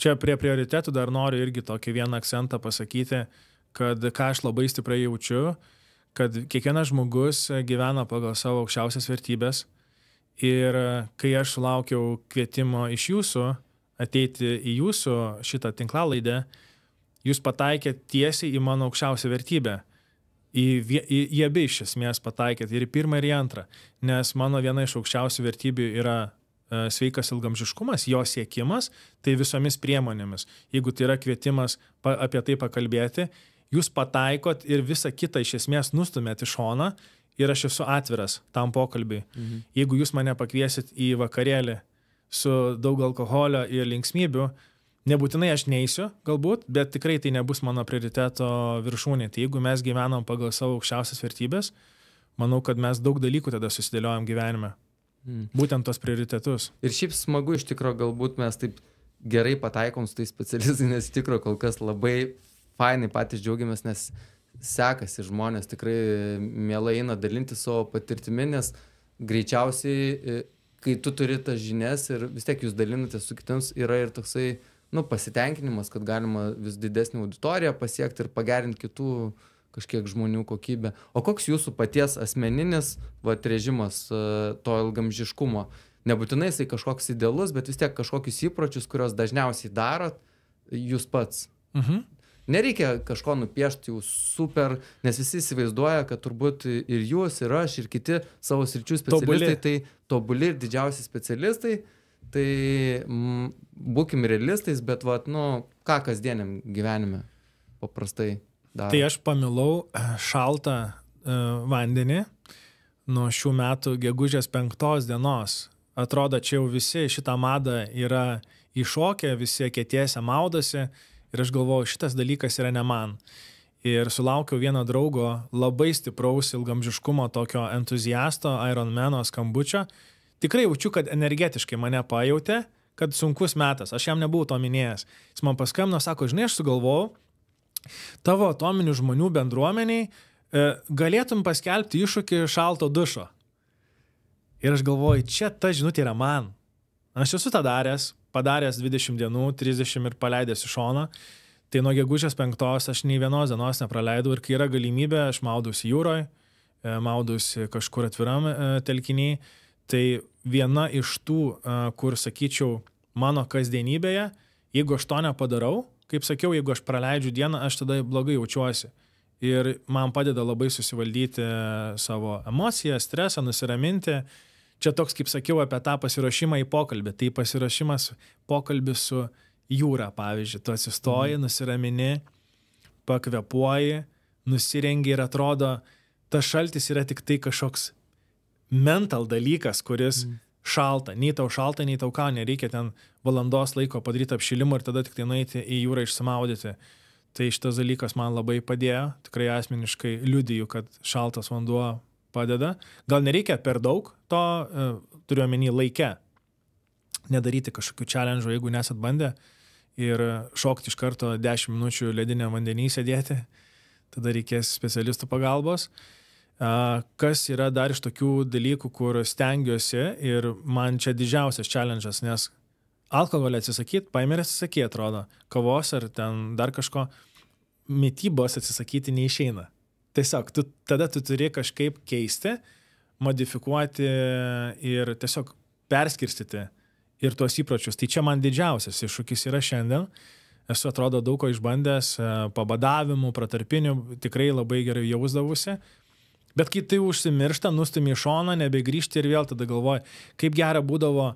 Čia prie prioritetų dar noriu irgi tokį vieną akcentą pasakyti, kad ką aš labai stipriai jaučiu, kad kiekvienas žmogus gyvena pagal savo aukščiausias vertybės ir kai aš sulaukiau kvietimo iš jūsų ateiti į jūsų šitą tinklalaidę, jūs pataikėt tiesiai į mano aukščiausią vertybę. Į abi iš esmės pataikėt, ir į pirmą, ir į antrą, nes mano viena iš aukščiausių vertybių yra sveikas ilgaamžiškumas, jo siekimas, tai visomis priemonėmis. Jeigu tai yra kvietimas apie tai pakalbėti, jūs pataikot ir visą kitą iš esmės nustumėt į šoną ir aš esu atviras tam pokalbiui. Jeigu jūs mane pakviesit į vakarėlį su daug alkoholio ir linksmybių, nebūtinai aš neisiu, galbūt, bet tikrai tai nebus mano prioriteto viršūnė. Tai jeigu mes gyvenam pagal savo aukščiausias vertybės, manau, kad mes daug dalykų tada susidėliojam gyvenime. Būtent tos prioritetus. Ir šiaip smagu iš tikro, galbūt mes taip gerai pataikom su tai specialistai, nes iš tikro kol kas labai fainai patys džiaugiamės, nes sekasi žmonės tikrai mielai eina dalinti savo patirtimi, nes greičiausiai, kai tu turi tas žinias ir vis tiek jūs dalinatės su kitiems, yra ir toksai, pasitenkinimas, kad galima vis didesnį auditoriją pasiekti ir pagerinti kitų kažkiek žmonių kokybę. O koks jūsų paties asmeninis režimas to ilgaamžiškumo? Nebūtinai jisai kažkoks idealus, bet vis tiek kažkokius įpročius, kurios dažniausiai darot jūs pats. Nereikia kažko nupiešti jau super, nes visi įsivaizduoja, kad turbūt ir jūs, ir aš, ir kiti savo sričių specialistai, tai tobuli ir didžiausi specialistai, tai būkim realistais, bet ką kasdieniam gyvenime paprastai daro. Tai aš pamilau šaltą vandenį nuo šių metų gegužės 5 dienos. Atrodo, čia jau visi šitą madą yra iššokę, visi kėtėse maudosi ir aš galvoju, šitas dalykas yra ne man. Ir sulaukiau vieno draugo labai stipraus ilgaamžiškumo tokio entuziasto, Ironmano skambučio. Tikrai jaučiu, kad energetiškai mane pajautė, kad sunkus metas. Aš jam nebuvau to minėjęs. Jis man paskambino, sako, žinai, aš sugalvojau, tavo atominių žmonių bendruomeniai galėtum paskelbti iššūkį šalto dušo. Ir aš galvoju, čia ta žinutė yra man. Aš esu tą padaręs 20 dienų, 30 ir paleidęs į šoną. Tai nuo gegužės 5 aš nei vienos dienos nepraleidau ir kai yra galimybė, aš maudusi jūroje, maudusi kažkur atviram telkiniai. Tai viena iš tų, kur sakyčiau, mano kasdienybėje, jeigu aš to nepadarau, kaip sakiau, jeigu aš praleidžiu dieną, aš tada blogai jaučiuosi. Ir man padeda labai susivaldyti savo emociją, stresą, nusiraminti. Čia toks, kaip sakiau, apie tą pasiruošimą į pokalbį. Tai pasiruošimas pokalbis su jūra, pavyzdžiui. Tu atsistoji, nusiramini, pakvepuoji, nusirengi ir atrodo, tas šaltis yra tik tai kažkoks mental dalykas, kuris šalta. Nei tau šalta, nei tau ką, nereikia ten valandos laiko padaryti apšilimą ir tada tik tai nueiti į jūrą išsimaudyti. Tai šitas dalykas man labai padėjo. Tikrai asmeniškai liudiju, kad šaltas vanduo padeda. Gal nereikia per daug to, turiu omeny laike. Nedaryti kažkokių challenge'ų, jeigu nesat bandę ir šokti iš karto 10 minučių lediniam vandenį sėdėti. Tada reikės specialistų pagalbos. Kas yra dar iš tokių dalykų, kur stengiuosi ir man čia didžiausias challenge'as, nes alkoholį atsisakyti, paėmė ir atsisakyti, atrodo, kavos ar ten dar kažko, mitybos atsisakyti neišeina. Tiesiog, tada tu turi kažkaip keisti, modifikuoti ir tiesiog perskirstyti ir tuos įpročius. Tai čia man didžiausias iššūkis yra šiandien. Esu, atrodo, daug ko išbandęs, pabadavimų, pratarpinių, tikrai labai gerai jausdavusi. Bet kai tai užsimiršta, nustumi į šoną, nebegrįžti ir vėl tada galvoji, kaip gera būdavo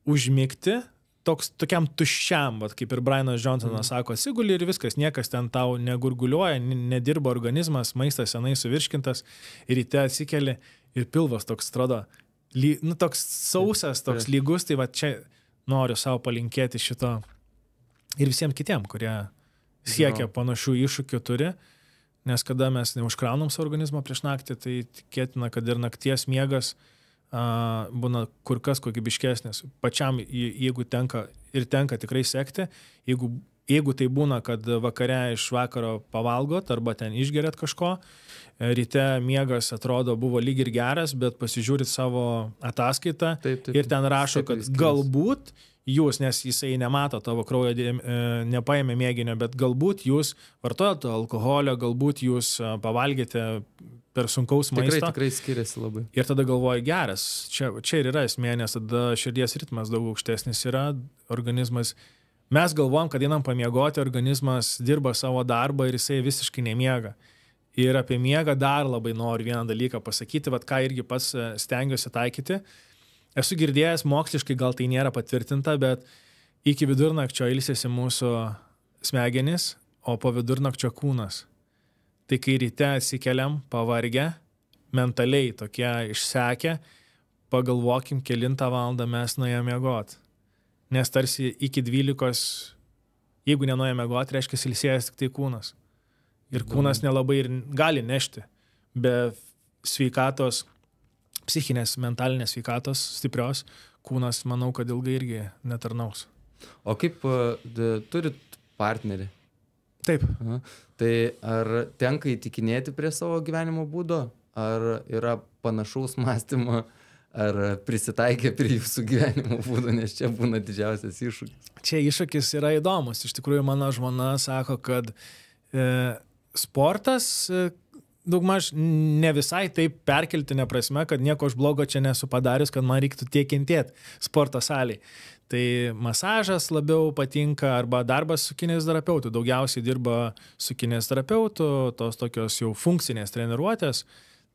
užmigti tokiam tuščiam, kaip ir Brianas Johnsonas sako, atsiguli ir viskas, niekas ten tau negurguliuoja, nedirba organizmas, maistas senai suvirškintas ir ryte atsikeli ir pilvas toks atrodo, toks sausas, toks lygus, tai va čia noriu savo palinkėti šito ir visiems kitiem, kurie siekia panašių iššūkių turi, nes kada mes neužkraunam savo organizmą prieš naktį, tai tikėtina, kad ir nakties miegas būna kur kas kokybiškesnis. Pačiam, jeigu tenka tikrai sekti, jeigu tai būna, kad vakare iš vakaro pavalgot arba ten išgeriat kažko, ryte miegas atrodo buvo lyg ir geras, bet pasižiūrit savo ataskaitą ir ten rašo, kad galbūt jūs, nes jisai nemato tavo kraujo, nepaėmė mėginio, bet galbūt jūs vartojate alkoholio, galbūt jūs pavalgėte per sunkaus maisto. Tikrai skiriasi labai. Ir tada galvoju, geras, čia ir yra esmė, nes tada širdies ritmas daug aukštesnis yra, organizmas. Mes galvojam, kad einam pamiegoti, organizmas dirba savo darbą ir jisai visiškai nemiega. Ir apie miegą dar labai noriu vieną dalyką pasakyti, vat ką irgi pats stengiuosi taikyti. Esu girdėjęs moksliškai, gal tai nėra patvirtinta, bet iki vidurnakčio ilsėsi mūsų smegenys, o po vidurnakčio kūnas. Tai kai ryte atsikeliam, pavargę, mentaliai tokie išsekę, pagalvokim, kelintą valandą mes nuėjome miegoti. Nes tarsi iki 12, jeigu nenuėjome miegoti, reiškia ilsėjęs tik tai kūnas. Ir kūnas nelabai ir gali nešti. Be sveikatos, psichinės, mentalinės sveikatos stiprios, kūnas, manau, kad ilgai irgi netarnaus. O kaip turit partnerį? Taip. Aha. Tai ar tenka įtikinėti prie savo gyvenimo būdo, ar yra panašaus mąstymo, ar prisitaikė prie jūsų gyvenimo būdo, nes čia būna didžiausias iššūkis? Čia iššūkis yra įdomus. Iš tikrųjų, mano žmona sako, kad sportas daugmaž ne visai taip perkeltinė prasme, kad nieko aš blogo čia nesu padarius, kad man reiktų tiek kentėti sporto salėje. Tai masažas labiau patinka arba darbas su kineziterapeutu. Daugiausiai dirba su kineziterapeutu, tos tokios jau funkcinės treniruotės.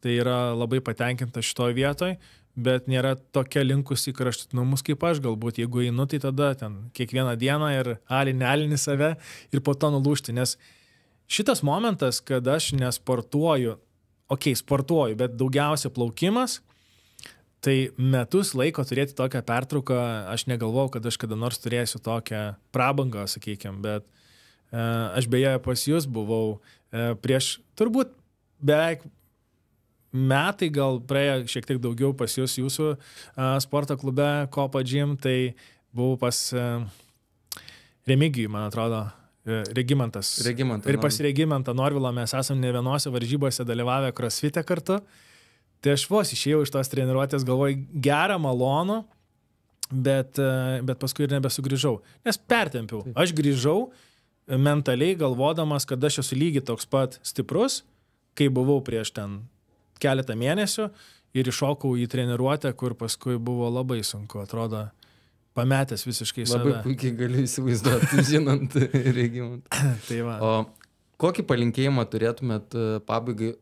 Tai yra labai patenkinta šitoje vietoje, bet nėra tokia linkusi į kraštutinumus kaip aš. Galbūt jeigu einu, tai tada ten kiekvieną dieną ir alini save ir po to nulūžti. Nes šitas momentas, kad aš nesportuoju, sportuoju, bet daugiausia plaukimas, tai metus laiko turėti tokią pertrauką, aš negalvojau, kad aš kada nors turėsiu tokią prabangą, sakykime, bet aš beje pas jūs buvau prieš turbūt beveik metai, gal praėjo šiek tiek daugiau pas jūs jūsų sporto klube Kopa Gym, tai buvau pas Remigijų, man atrodo, Regimantas. Ir pas Regimantą Norvilą mes esame ne vienose varžybose dalyvavę crossfit'e kartu. Tai aš vos išėjau iš tos treniruotės, galvoju, gerą, malonu, bet paskui ir nebesugrįžau. Nes pertempiau. Aš grįžau mentaliai galvodamas, kad aš esu lygiai toks pat stiprus, kai buvau prieš ten keletą mėnesių ir iššokau į treniruotę, kur paskui buvo labai sunku, atrodo, pametęs visiškai save. Labai puikiai galiu įsivaizduoti, žinant Regimantą. Tai va. O kokį palinkėjimą turėtumėt pabaigai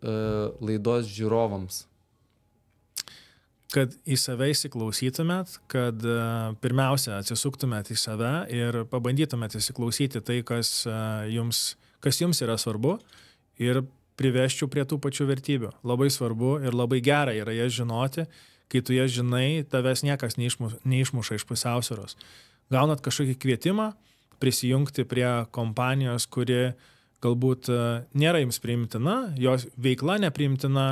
laidos žiūrovams? Kad į save įsiklausytumėt, kad pirmiausia atsisuktumėt į save ir pabandytumėt įsiklausyti tai, kas jums yra svarbu ir priveščiau prie tų pačių vertybių. Labai svarbu ir labai gera yra jas žinoti, kai tu jas žinai, tavęs niekas neišmuša iš pusiausvyros. Gaunat kažkokį kvietimą prisijungti prie kompanijos, kuri galbūt nėra jums priimtina, jos veikla nepriimtina,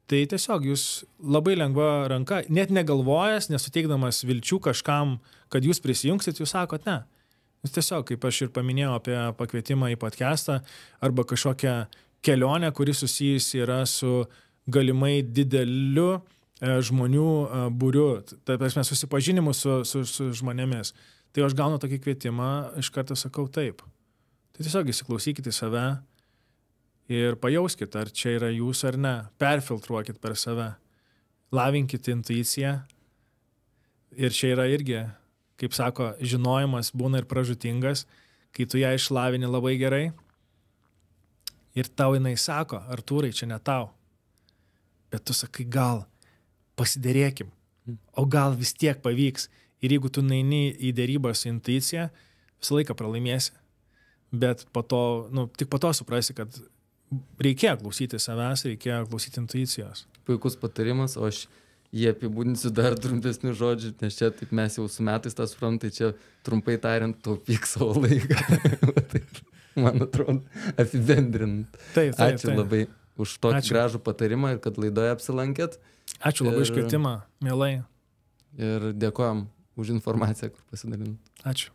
tai tiesiog jūs labai lengva ranka, net negalvojęs, nesuteikdamas vilčių kažkam, kad jūs prisijungsit, jūs sakot ne. Jūs tiesiog, kaip aš ir paminėjau apie pakvietimą į podcastą, arba kažkokią kelionę, kuri susijusi yra su galimai dideliu žmonių būriu, tai prasme susipažinimu su žmonėmis. Tai aš gaunu tokį kvietimą, iš karto sakau taip. Tai tiesiog įsiklausykite į save ir pajauskit, ar čia yra jūs ar ne. Perfiltruokit per save. Lavinkit intuiciją. Ir čia yra irgi, kaip sako, žinojimas būna ir pražutingas, kai tu ją išlavini labai gerai. Ir tau jinai sako, Artūrai, čia ne tau. Bet tu sakai, gal pasiderėkim, o gal vis tiek pavyks. Ir jeigu tu neini į dėrybą su intuicija, visą laiką pralaimėsi. Bet po to, tik po to suprasi, kad reikėjo klausyti savęs, reikėjo klausyti intuicijos. Puikus patarimas, o aš jį apibūdinsiu dar trumpesnių žodžių, nes čia taip mes jau su metais tą suprantam, tai čia trumpai tariant, taupyk savo laiką. Taip, man atrodo, apibendrinant. Taip. Ačiū labai už tokį gražų patarimą ir kad laidoje apsilankėt. Ačiū labai už kvietimą, mielai. Ir dėkojom už informaciją, kur pasidalinot. Ačiū.